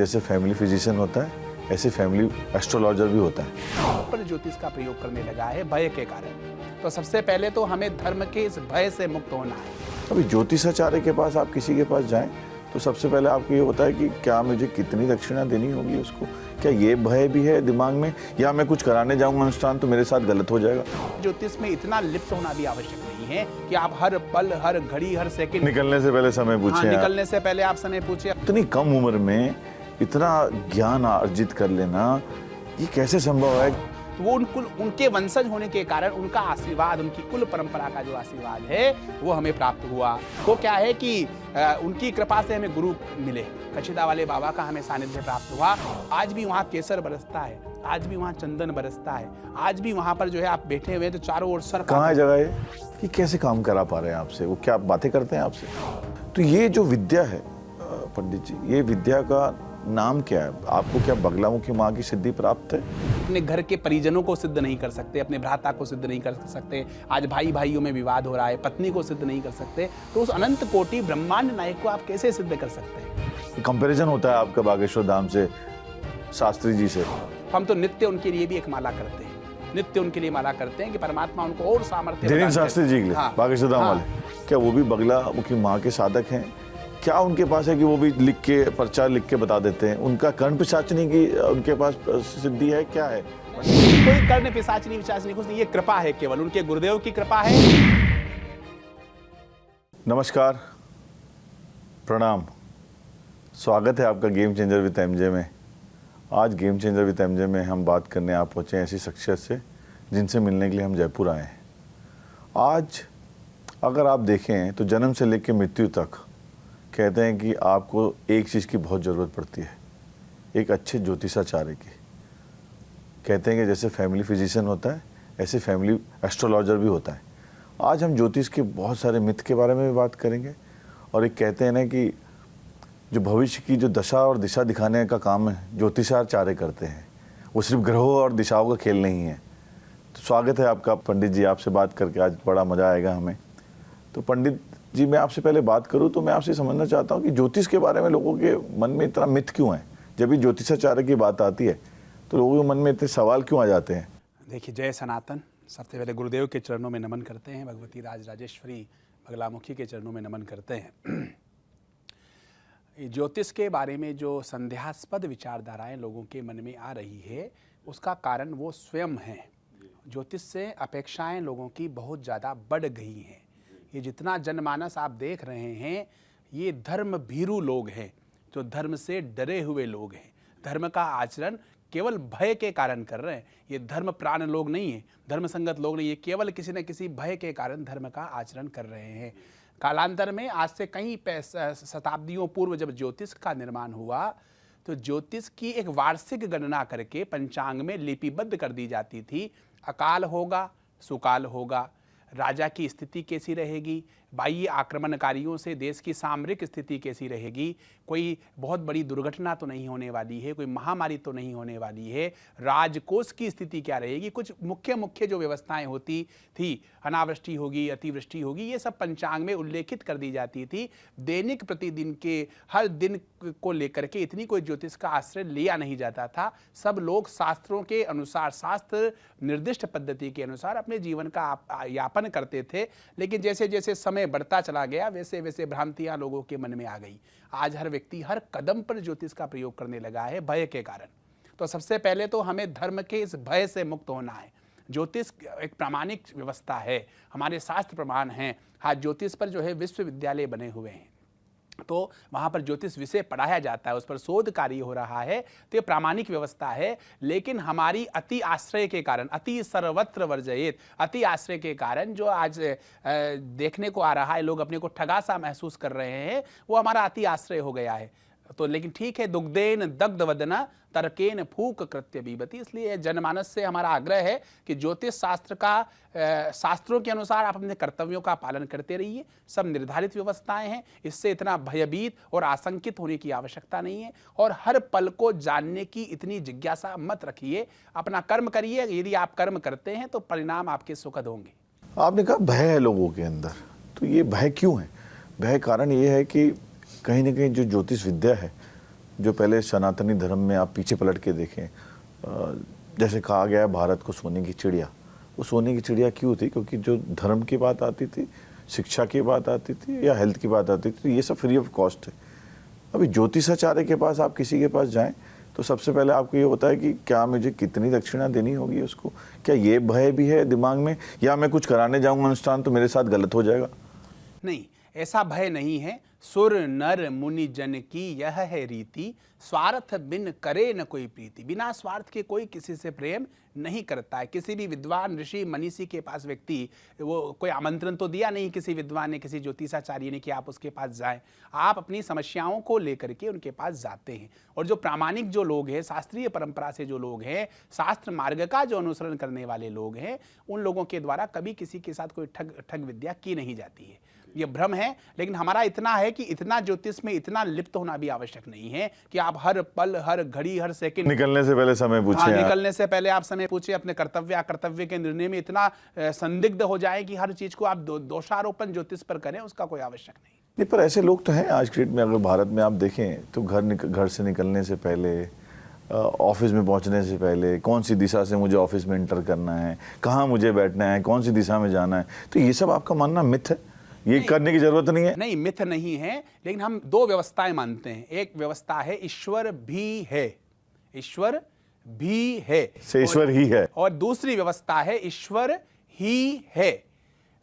जैसे family physician होता है, ऐसे फैमिली एस्ट्रोलॉजर भी होता है। पर ज्योतिष का प्रयोग करने लगा है भय के कारण। तो सबसे पहले तो हमें धर्म के इस भय से मुक्त होना है। अभी ज्योतिषाचार्य के पास आप किसी के पास जाएं तो सबसे पहले आपको ये होता है कि क्या मुझे कितनी दक्षिणा देनी होगी उसको, क्या ये भय भी है दिमाग में, या मैं कुछ कराने जाऊंगा अनुष्ठान तो मेरे साथ गलत हो जाएगा। ज्योतिष में इतना लिप्त होना भी आवश्यक नहीं है कि आप हर पल, हर घड़ी, हर सेकंड निकलने से पहले समय पूछे। निकलने से पहले आप समय पूछे। इतनी कम उम्र में इतना ज्ञान अर्जित कर लेना, ये कैसे संभव है? तो वो उनके वंशज होने के कारण उनका आशीर्वाद, उनकी कुल परंपरा का जो आशीर्वाद है वो हमें प्राप्त हुआ। वो क्या है कि उनकी कृपा से हमें गुरु मिले। कचिदा वाले बाबा का हमें सानिध्य प्राप्त हुआ। आज भी वहाँ केसर बरसता है, आज भी वहाँ चंदन बरसता है, आज भी वहाँ पर जो है आप बैठे हुए हैं तो चारों ओर सर। कहाँ है जगह ये? कि कैसे काम करा पा रहे हैं आपसे? वो क्या बातें करते हैं आपसे? तो ये जो विद्या है पंडित जी, ये विद्या का नाम क्या है? आपको क्या बगलामुखी माँ की सिद्धि प्राप्त है? अपने घर के परिजनों को सिद्ध नहीं कर सकते, अपने भ्राता को सिद्ध नहीं कर सकते, आज भाई भाइयों में विवाद हो रहा है, पत्नी को सिद्ध नहीं कर सकते, तो उस अनंत कोटि ब्रह्मांड नायक को आप कैसे सिद्ध कर सकते हैं? कंपैरिजन होता है आपका बागेश्वर धाम से, शास्त्री जी से। हम तो नित्य उनके लिए भी एक माला करते हैं, नित्य उनके लिए माला करते हैं कि परमात्मा उनको और सामर्थ्य धीरेन्द्र शास्त्री जी के लिए। हाँ, बागेश्वर धाम हाँ। वाले क्या वो भी बगलामुखी माँ के साधक हैं? क्या उनके पास है कि वो भी लिख के पर्चा लिख के बता देते हैं? उनका कर्ण पिशाचनी की उनके पास सिद्धि है, क्या है? कोई कर्ण पिशाचनी विशाचनी कुछ नहीं, ये कृपा है, केवल उनके गुरुदेव की कृपा है। नमस्कार, प्रणाम, स्वागत है आपका गेम चेंजर विद एमजे में। आज गेम चेंजर विद एमजे में हम बात करने आप पहुँचे हैं ऐसी शख्सियत से जिनसे मिलने के लिए हम जयपुर आए हैं। आज अगर आप देखें तो जन्म से लेकर मृत्यु तक कहते हैं कि आपको एक चीज़ की बहुत ज़रूरत पड़ती है, एक अच्छे ज्योतिषाचार्य की। कहते हैं कि जैसे फैमिली फिजिशियन होता है, ऐसे फैमिली एस्ट्रोलॉजर भी होता है। आज हम ज्योतिष के बहुत सारे मिथ के बारे में भी बात करेंगे। और एक कहते हैं ना कि जो भविष्य की जो दशा और दिशा दिखाने का काम है ज्योतिषाचार्य करते हैं, वो सिर्फ ग्रहों और दिशाओं का खेल नहीं है। तो स्वागत है आपका पंडित जी, आपसे बात करके आज बड़ा मज़ा आएगा हमें। तो पंडित जी, मैं आपसे पहले बात करूं तो मैं आपसे समझना चाहता हूं कि ज्योतिष के बारे में लोगों के मन में इतना मिथ क्यों है? जब भी ज्योतिषाचार्य की बात आती है तो लोगों के मन में इतने सवाल क्यों आ जाते हैं? देखिए, जय सनातन। सबसे पहले गुरुदेव के चरणों में नमन करते हैं, भगवती राजराजेश्वरी बगलामुखी के चरणों में नमन करते हैं। ज्योतिष के बारे में जो संदेहास्पद विचारधाराएं लोगों के मन में आ रही है, उसका कारण वो स्वयं हैं। ज्योतिष से अपेक्षाएं लोगों की बहुत ज़्यादा बढ़ गई हैं। ये जितना जनमानस आप देख रहे हैं, ये धर्म भीरू लोग हैं, जो धर्म से डरे हुए लोग हैं। धर्म का आचरण केवल भय के कारण कर रहे हैं। ये धर्म प्राण लोग नहीं है, धर्म संगत लोग नहीं, ये केवल किसी न किसी भय के कारण धर्म का आचरण कर रहे हैं। कालांतर में आज से कई शताब्दियों पूर्व जब ज्योतिष का निर्माण हुआ तो ज्योतिष की एक वार्षिक गणना करके पंचांग में लिपिबद्ध कर दी जाती थी। अकाल होगा, सुकाल होगा, राजा की स्थिति कैसी रहेगी, बाह्य आक्रमणकारियों से देश की सामरिक स्थिति कैसी रहेगी, कोई बहुत बड़ी दुर्घटना तो नहीं होने वाली है, कोई महामारी तो नहीं होने वाली है, राजकोष की स्थिति क्या रहेगी, कुछ मुख्य जो व्यवस्थाएं होती थी, अनावृष्टि होगी, अतिवृष्टि होगी, ये सब पंचांग में उल्लेखित कर दी जाती थी। दैनिक प्रतिदिन के हर दिन को लेकर के इतनी कोई ज्योतिष का आश्रय लिया नहीं जाता था। सब लोग शास्त्रों के अनुसार, शास्त्र निर्दिष्ट पद्धति के अनुसार अपने जीवन का यापन करते थे। लेकिन जैसे जैसे समय बढ़ता चला गया, वैसे वैसे भ्रांतियां लोगों के मन में आ गई। आज हर व्यक्ति हर कदम पर ज्योतिष का प्रयोग करने लगा है भय के कारण। तो सबसे पहले तो हमें धर्म के इस भय से मुक्त होना है। ज्योतिष एक प्रामाणिक व्यवस्था है, हमारे शास्त्र प्रमाण हैं। हाँ, ज्योतिष पर जो है विश्वविद्यालय बने हुए हैं, तो वहाँ पर ज्योतिष विषय पढ़ाया जाता है, उस पर शोध कार्य हो रहा है, तो ये प्रामाणिक व्यवस्था है। लेकिन हमारी अति आश्रय के कारण, अति सर्वत्र वर्जयेत, अति आश्रय के कारण जो आज देखने को आ रहा है, लोग अपने को ठगा सा महसूस कर रहे हैं, वो हमारा अति आश्रय हो गया है। तो लेकिन ठीक है, दुग्धेन दग्ध वदना तर्केन फूक कृत्य बीबती। इसलिए जनमानस से हमारा आग्रह है कि ज्योतिष शास्त्र का शास्त्रों के अनुसार आप अपने कर्तव्यों का पालन करते रहिए। सब निर्धारित व्यवस्थाएं हैं, इससे इतना भयभीत और आशंकित होने की आवश्यकता नहीं है। और हर पल को जानने की इतनी जिज्ञासा मत रखिए, अपना कर्म करिए। यदि आप कर्म करते हैं तो परिणाम आपके सुखद होंगे। आपने कहा भय है लोगों के अंदर, तो ये भय क्यों है? भय कारण ये है कि कहीं ना कहीं जो ज्योतिष विद्या है जो पहले सनातनी धर्म में आप पीछे पलट के देखें, जैसे कहा गया है भारत को सोने की चिड़िया, वो सोने की चिड़िया क्यों थी? क्योंकि जो धर्म की बात आती थी, शिक्षा की बात आती थी या हेल्थ की बात आती थी, ये सब फ्री ऑफ कॉस्ट है। अभी ज्योतिषाचार्य के पास आप किसी के पास जाएं तो सबसे पहले आपको ये होता है कि क्या मुझे कितनी दक्षिणा देनी होगी उसको, क्या ये भय भी है दिमाग में, या मैं कुछ कराने जाऊंगा अनुष्ठान तो मेरे साथ गलत हो जाएगा? नहीं, ऐसा भय नहीं है। सुर नर मुनि जन की यह है रीति, स्वार्थ बिन करे न कोई प्रीति। बिना स्वार्थ के कोई किसी से प्रेम नहीं करता है। किसी भी विद्वान ऋषि मनीषी के पास व्यक्ति, वो कोई आमंत्रण तो दिया नहीं किसी विद्वान ने, किसी ज्योतिषाचार्य ने कि आप उसके पास जाएं। आप अपनी समस्याओं को लेकर के उनके पास जाते हैं। और जो प्रामाणिक जो लोग हैं, शास्त्रीय परंपरा से जो लोग हैं, शास्त्र मार्ग का जो अनुसरण करने वाले लोग हैं, उन लोगों के द्वारा कभी किसी के साथ कोई ठग विद्या की नहीं जाती है। ये भ्रम है। लेकिन हमारा इतना है कि इतना ज्योतिष में इतना लिप्त होना भी आवश्यक नहीं है कि आप हर पल, हर घड़ी, हर सेकंड, निकलने से पहले समय पूछें। निकलने से पहले आप समय पूछे। अपने कर्तव्य अकर्तव्य के निर्णय में इतना संदिग्ध हो जाए कि हर चीज को आप दोषारोपण ज्योतिष पर करें, उसका कोई आवश्यक नहीं। पर ऐसे लोग तो हैं आज के डेट में। अगर भारत में आप देखें तो घर से निकलने से पहले, ऑफिस में पहुंचने से पहले, कौन सी दिशा से मुझे ऑफिस में एंटर करना है, कहाँ मुझे बैठना है, कौन सी दिशा में जाना है, तो ये सब आपका मानना मिथ है? ये करने की जरूरत नहीं है? नहीं, मिथ नहीं है। लेकिन हम दो व्यवस्थाएं मानते हैं। एक व्यवस्था है ईश्वर भी है, ईश्वर भी है से ईश्वर ही है, और दूसरी व्यवस्था है ईश्वर ही है।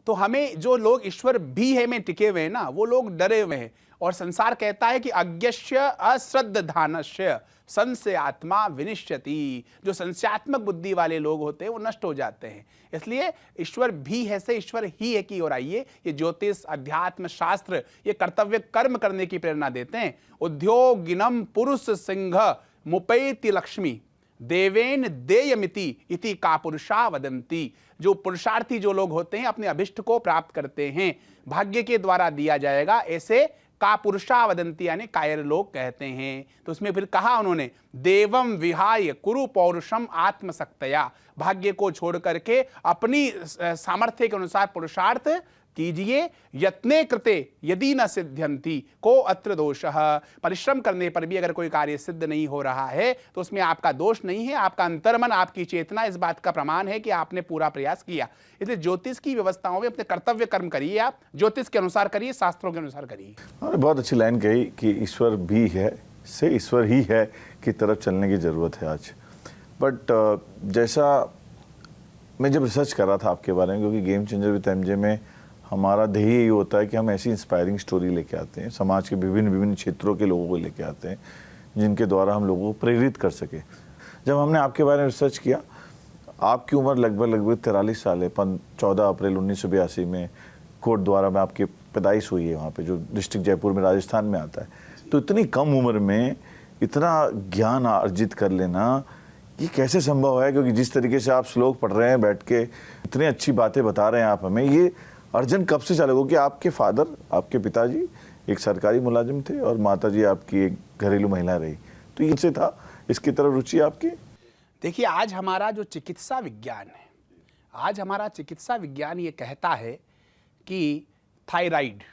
तो हमें जो लोग ईश्वर भी है में टिके हुए हैं ना, वो लोग डरे हुए हैं। और संसार कहता है कि अज्ञस्य अश्रद्धानस्य संशय आत्मा विनिश्यति। जो संशयात्मक बुद्धि वाले लोग होते हैं वो नष्ट हो जाते हैं। इसलिए ईश्वर भी है से ईश्वर ही है की ओर आइए। ये ज्योतिष, अध्यात्म, शास्त्र ये कर्तव्य कर्म करने की प्रेरणा देते हैं। उद्योगिनम पुरुष सिंह मुपैति लक्ष्मी देवेन देयमिति इति का पुरुषा वदंती। जो पुरुषार्थी जो लोग होते हैं अपने अभिष्ट को प्राप्त करते हैं, भाग्य के द्वारा दिया जाएगा, ऐसे का पुरुषा वदंती यानी कायर लोग कहते हैं। तो उसमें फिर कहा उन्होंने, देवम विहाय कुरु पौरुषम आत्मशक्तया। भाग्य को छोड़ करके अपनी सामर्थ्य के अनुसार पुरुषार्थ कीजिए। यत्ने कृते यदि न सिद्ध्यंति को अत्र दोषः। परिश्रम करने पर भी अगर कोई कार्य सिद्ध नहीं हो रहा है तो उसमें आपका दोष नहीं है। आपका अंतर्मन, आपकी चेतना इस बात का प्रमाण है कि आपने पूरा प्रयास किया। इसलिए ज्योतिष की व्यवस्थाओं में अपने कर्तव्य कर्म करिए, आप ज्योतिष के अनुसार करिए, शास्त्रों के अनुसार करिए। और बहुत अच्छी लाइन कही कि ईश्वर भी है से ईश्वर ही है की तरफ चलने की जरूरत है आज। बट जैसा मैं जब रिसर्च कर रहा था आपके बारे में, क्योंकि गेम चेंजर विद एमजे में हमारा ध्येय यही होता है कि हम ऐसी इंस्पायरिंग स्टोरी लेके आते हैं, समाज के विभिन्न क्षेत्रों के लोगों को लेके आते हैं, जिनके द्वारा हम लोगों को प्रेरित कर सके। जब हमने आपके बारे में रिसर्च किया, आपकी उम्र लगभग 43 साल है। 14 अप्रैल 1982 में कोट द्वारा में आपकी पैदाइश हुई है, वहाँ पे जो डिस्ट्रिक्ट जयपुर में राजस्थान में आता है। तो इतनी कम उम्र में इतना ज्ञान अर्जित कर लेना, ये कैसे संभव है? क्योंकि जिस तरीके से आप श्लोक पढ़ रहे हैं बैठ के, इतनी अच्छी बातें बता रहे हैं आप हमें, ये अर्जन कब से चालू हो? कि आपके फादर, आपके पिताजी एक सरकारी मुलाजिम थे और माताजी आपकी एक घरेलू महिला रही, तो इनसे था इसकी तरफ रुचि आपकी? देखिए, आज हमारा जो चिकित्सा विज्ञान है, आज हमारा चिकित्सा विज्ञान ये कहता है कि थायराइड,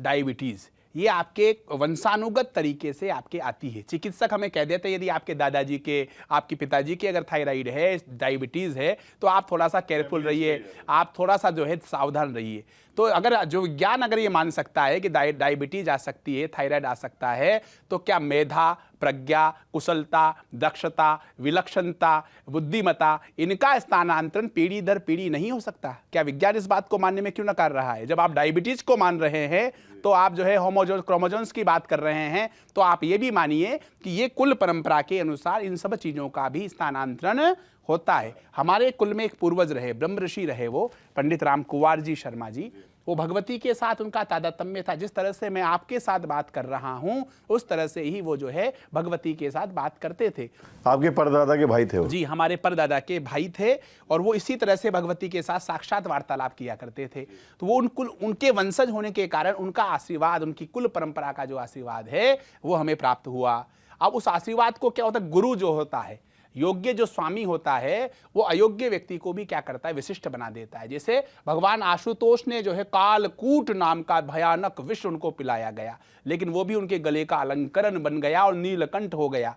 डायबिटीज ये आपके वंशानुगत तरीके से आपके आती है। चिकित्सक हमें कह देते हैं यदि आपके दादाजी के, आपके पिताजी के अगर थायराइड है, डायबिटीज़ है, तो आप थोड़ा सा केयरफुल रहिए, आप थोड़ा सा जो है सावधान रहिए। तो अगर जो विज्ञान अगर ये मान सकता है कि डायबिटीज आ सकती है, थायराइड आ सकता है, तो क्या मेधा, प्रज्ञा, कुशलता, दक्षता, विलक्षणता, बुद्धिमता, इनका स्थानांतरण पीढ़ी दर पीढ़ी नहीं हो सकता? क्या विज्ञान इस बात को मानने में क्यों नकार रहा है? जब आप डायबिटीज को मान रहे हैं तो आप जो है क्रोमोजोन्स की बात कर रहे हैं, तो आप ये भी मानिए कि ये कुल परंपरा के अनुसार इन सब चीजों का भी स्थानांतरण होता है। हमारे कुल में एक पूर्वज रहे, ब्रह्म ऋषि रहे, वो पंडित राम कुंवर जी शर्मा जी। वो भगवती के साथ उनका तादात्म्य था। जिस तरह से मैं आपके साथ बात कर रहा हूं, उस तरह से ही वो जो है भगवती के साथ बात करते थे। आपके परदादा के भाई थे वो? जी, हमारे परदादा के भाई थे और वो इसी तरह से भगवती के साथ साक्षात वार्तालाप किया करते थे। तो वो उनके वंशज होने के कारण उनका आशीर्वाद, उनकी कुल परंपरा का जो आशीर्वाद है वो हमें प्राप्त हुआ। अब उस आशीर्वाद को क्या होता है, गुरु जो होता है योग्य जो स्वामी होता है वो अयोग्य व्यक्ति को भी क्या करता है, विशिष्ट बना देता है। जैसे भगवान आशुतोष ने जो है कालकूट नाम का भयानक विष उनको पिलाया गया, लेकिन वो भी उनके गले का अलंकरण बन गया और नीलकंठ हो गया।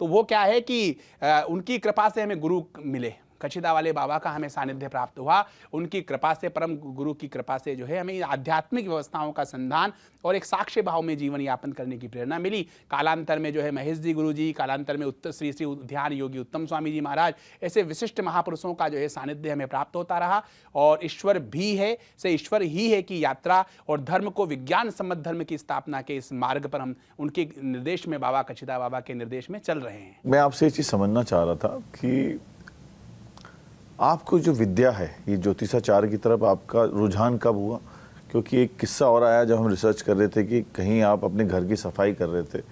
तो वो क्या है कि उनकी कृपा से हमें गुरु मिले, कचिदा वाले बाबा का हमें सानिध्य प्राप्त हुआ, उनकी कृपा से, परम गुरु की कृपा से जो है हमें आध्यात्मिक व्यवस्थाओं का संधान और एक साक्ष्य भाव में जीवन यापन करने की प्रेरणा मिली। कालांतर में जो है महेश जी गुरु जी, कालांतर में श्री श्री ध्यान योगी उत्तम स्वामी जी महाराज, ऐसे विशिष्ट महापुरुषों का जो है सानिध्य हमें प्राप्त होता रहा। और ईश्वर भी है से ईश्वर ही है की यात्रा और धर्म को विज्ञान सम्मत धर्म की स्थापना के इस मार्ग पर हम उनके निर्देश में, बाबा कचिदा बाबा के निर्देश में चल रहे हैं। मैं आपसे ये चीज़ समझना चाह रहा था कि आपको जो विद्या है, ये ज्योतिषाचार्य की तरफ आपका रुझान कब हुआ? क्योंकि एक किस्सा और आया जब हम रिसर्च कर रहे थे कि कहीं आप अपने घर की सफाई कर रहे थे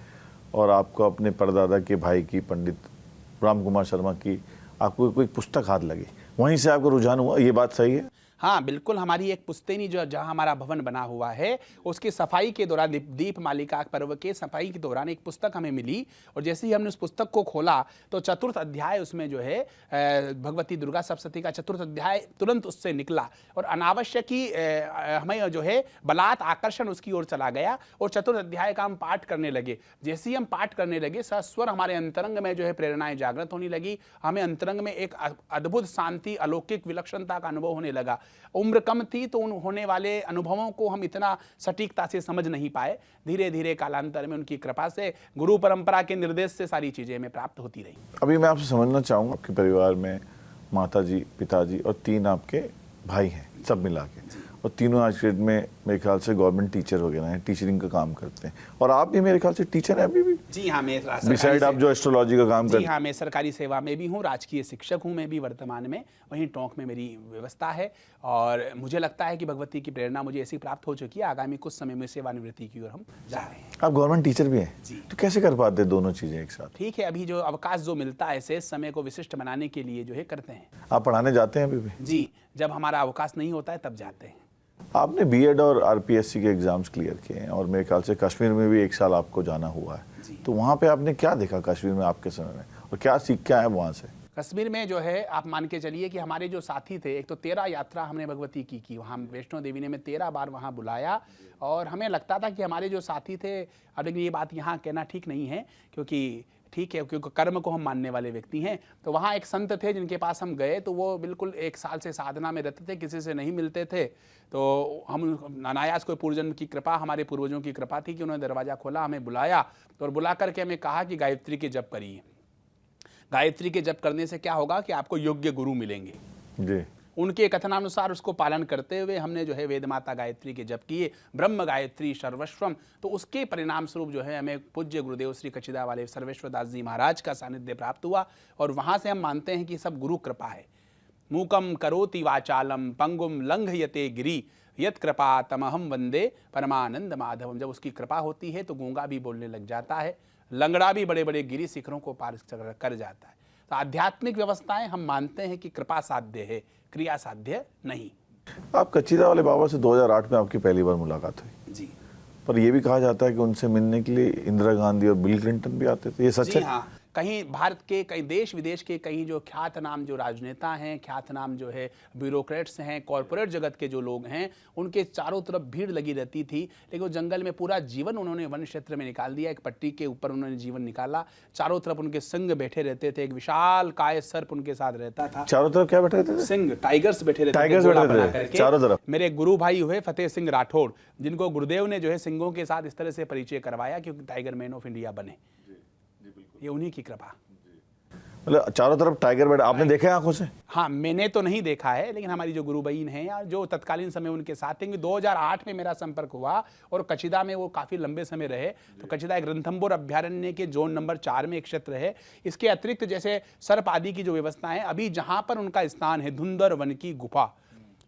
और आपको अपने परदादा के भाई की, पंडित राम कुमार शर्मा की, आपको कोई पुस्तक हाथ लगी, वहीं से आपको रुझान हुआ, ये बात सही है? हाँ बिल्कुल, हमारी एक पुश्तैनी जो जहाँ हमारा भवन बना हुआ है उसकी सफाई के दौरान, दीप मालिका पर्व के सफाई के दौरान एक पुस्तक हमें मिली और जैसे ही हमने उस पुस्तक को खोला तो चतुर्थ अध्याय उसमें जो है भगवती दुर्गा सप्तशती का चतुर्थ अध्याय तुरंत उससे निकला और अनावश्यक ही हमें जो है बलात् आकर्षण उसकी ओर चला गया और चतुर्थ अध्याय का हम पाठ करने लगे। जैसे ही हम पाठ करने लगे सस्वर हमारे अंतरंग में जो है प्रेरणाएं जागृत होने लगी, हमें अंतरंग में एक अद्भुत शांति, अलौकिक विलक्षणता का अनुभव होने लगा। उम्र कम थी तो उन होने वाले अनुभवों को हम इतना सटीकता से समझ नहीं पाए। धीरे धीरे कालांतर में उनकी कृपा से, गुरु परंपरा के निर्देश से सारी चीजें हमें प्राप्त होती रही। अभी मैं आपसे समझना चाहूँगा, आपके परिवार में माताजी, पिताजी और 3 आपके भाई हैं, सब मिला के, और तीनों आज के डेट में मेरे ख्याल से गवर्नमेंट टीचर हो गए हैं, टीचरिंग का काम करते हैं, और आप भी मेरे ख्याल से टीचर हैं अभी भी? जी हाँ, मैं बिसाइड आप जो एस्ट्रोलॉजी का काम करते हैं? जी हाँ, मैं सरकारी सेवा में भी हूँ, राजकीय शिक्षक हूँ मैं भी वर्तमान में, वहीं टोंक में मेरी व्यवस्था है और मुझे लगता है कि भगवती की प्रेरणा मुझे ऐसी प्राप्त हो चुकी है, आगामी कुछ समय में सेवानिवृत्ति की ओर हम जा रहे हैं। आप गवर्नमेंट टीचर भी हैं जी, तो कैसे कर पाते दोनों चीजें एक साथ? ठीक है, अभी जो अवकाश जो मिलता है शेष समय को विशिष्ट बनाने के लिए जो है करते हैं। आप पढ़ाने जाते हैं अभी भी? जी, जब हमारा अवकाश नहीं होता है तब जाते हैं। आपने बीएड और आरपीएससी के एग्जाम्स क्लियर किए हैं और मेरे ख्याल से कश्मीर में भी 1 साल आपको जाना हुआ है, तो वहाँ पे आपने क्या देखा कश्मीर में आपके समय में, और क्या सीख के आए वहाँ से? कश्मीर में जो है आप मान के चलिए कि हमारे जो साथी थे, एक तो 13 यात्रा हमने भगवती की वहाँ वैष्णो देवी ने हमें 13 बार वहाँ बुलाया और हमें लगता था कि हमारे जो साथी थे, अब लेकिन ये बात यहाँ कहना ठीक नहीं है क्योंकि ठीक है, क्योंकि कर्म को हम मानने वाले व्यक्ति हैं। तो वहाँ एक संत थे जिनके पास हम गए तो वो बिल्कुल 1 साल से साधना में रहते थे, किसी से नहीं मिलते थे। तो हम अनायास कोई पूर्वजन्म की कृपा, हमारे पूर्वजों की कृपा थी कि उन्होंने दरवाज़ा खोला, हमें बुलाया और बुला करके हमें कहा कि गायत्री के जप करिए। गायत्री के जप करने से क्या होगा कि आपको योग्य गुरु मिलेंगे। जी, उनके कथनानुसार उसको पालन करते हुए हमने जो है वेद माता गायत्री के जप किए, ब्रह्म गायत्री सर्वस्वम। तो उसके परिणाम स्वरूप जो है हमें पूज्य गुरुदेव श्री कचिदा वाले सर्वेश्वर दास जी महाराज का सानिध्य प्राप्त हुआ और वहाँ से हम मानते हैं कि सब गुरु कृपा है। मूकम करोति वाचालम पंगुम लंघयते गिरि यत कृपा तमहम वंदे परमानंद माधवम। जब उसकी कृपा होती है तो गूंगा भी बोलने लग जाता है, लंगड़ा भी बड़े बड़े गिरि शिखरों को पार कर जाता है। तो आध्यात्मिक व्यवस्थाएं हम मानते हैं कि कृपा साध्य है, क्रिया साध्य नहीं। आप कचिदा वाले बाबा से 2008 में आपकी पहली बार मुलाकात हुई जी, पर यह भी कहा जाता है कि उनसे मिलने के लिए इंदिरा गांधी और बिल क्लिंटन भी आते थे, ये सच है? हाँ, कहीं भारत के कई देश विदेश के कई जो ख्यात नाम जो राजनेता हैं, ख्यात नाम जो है ब्यूरोक्रेट्स हैं, कॉरपोरेट जगत के जो लोग हैं, उनके चारों तरफ भीड़ लगी रहती थी। लेकिन वो जंगल में पूरा जीवन उन्होंने वन क्षेत्र में निकाल दिया, एक पट्टी के ऊपर उन्होंने जीवन निकाला। चारों तरफ उनके सिंह बैठे रहते थे, एक विशाल काय सर्प उनके साथ रहता था। चारों तरफ क्या बैठे रहते थे? सिंह, टाइगर्स बैठे रहते थे, टाइगर्स गोला बैठे बना रहते थे करके। चारों तरफ। मेरे गुरु भाई हुए फतेह सिंह राठौड़, जिनको गुरुदेव ने जो है सिंहों के साथ इस तरह से परिचय करवाया क्योंकि टाइगर मैन ऑफ इंडिया बने। ये उन्हीं की कृपा। मतलब चारों तरफ टाइगर बैठा, आपने देखा है आंखों से? हाँ, मैंने तो नहीं देखा है, लेकिन हमारी जो गुरु बहन है या जो तत्कालीन समय उनके साथ थे, 2008 में मेरा संपर्क हुआ और कचिदा में वो काफ़ी लंबे समय रहे। तो कचिदा एक रणथंभौर अभ्यारण्य के जोन नंबर 4 में एक क्षेत्र है। इसके अतिरिक्त जैसे सर्प आदि की जो व्यवस्था है, अभी जहाँ पर उनका स्थान है धुंधर वन की गुफा,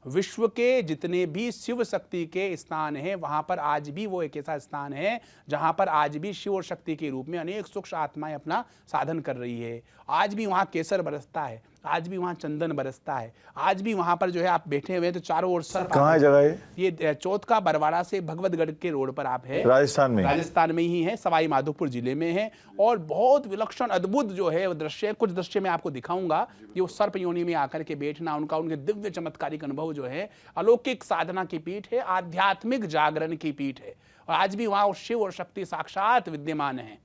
विश्व के जितने भी शिव शक्ति के स्थान हैं वहाँ पर आज भी वो एक ऐसा स्थान है जहाँ पर आज भी शिव और शक्ति के रूप में अनेक सूक्ष्म आत्माएं अपना साधन कर रही है। आज भी वहाँ केसर बरसता है, आज भी वहाँ चंदन बरसता है, आज भी वहाँ पर जो है आप बैठे हुए हैं तो चारों ओर सर्प। कहाँ है जगह ये चौथ का बरवाड़ा से भगवतगढ़ के रोड पर आप है, राजस्थान में? राजस्थान में ही है, सवाई माधोपुर जिले में है। और बहुत विलक्षण अद्भुत जो है वो दृश्य, कुछ दृश्य मैं आपको दिखाऊंगा। जो सर्प योनि में आकर के बैठना, उनके दिव्य चमत्कारिक अनुभव जो है, अलौकिक साधना की पीठ है, आध्यात्मिक जागरण की पीठ है। और आज भी वहाँ शिव और शक्ति साक्षात विद्यमान है।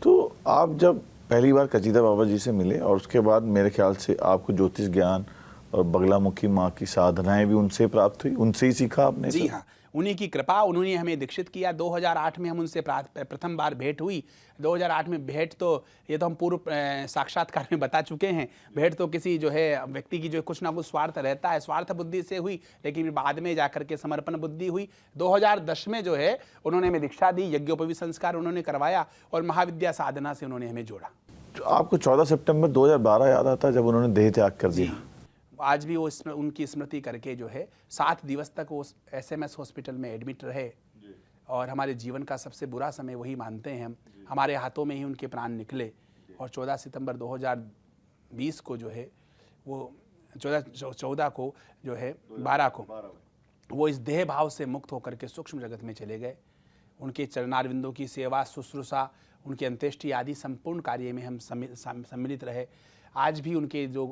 तो आप जब पहली बार कचीदा बाबा जी से मिले और उसके बाद मेरे ख्याल से आपको ज्योतिष ज्ञान और बगलामुखी माँ की साधनाएं भी उनसे प्राप्त हुई, उनसे ही सीखा आपने? जी हाँ, उन्हीं की कृपा, उन्होंने हमें दीक्षित किया। 2008 में हम उनसे प्रथम बार भेंट हुई। 2008 में भेंट तो ये तो हम पूर्व साक्षात्कार में बता चुके हैं। भेंट तो किसी जो है व्यक्ति की जो कुछ ना कुछ स्वार्थ रहता है, स्वार्थ बुद्धि से हुई, लेकिन बाद में जाकर के समर्पण बुद्धि हुई। 2010 में जो है उन्होंने हमें दीक्षा दी, यज्ञोपवीत संस्कार उन्होंने करवाया और महाविद्या साधना से उन्होंने हमें जोड़ा। तो आपको 14 सितंबर 2012 याद आता है जब उन्होंने देह त्याग कर दिया? आज भी वो उनकी स्मृति करके जो है 7 दिवस तक वो SMS हॉस्पिटल में एडमिट रहे। और हमारे जीवन का सबसे बुरा समय वही मानते हैं हम। हमारे हाथों में ही उनके प्राण निकले। और 14 सितंबर 2020 को जो है वो 14 को जो है 12 को वो इस देह भाव से मुक्त होकर के सूक्ष्म जगत में चले गए। उनके चरणारविंदों की सेवा, शुश्रूषा, उनके अंत्येष्टि आदि संपूर्ण कार्य में हम सम्मिलित रहे। आज भी उनके जो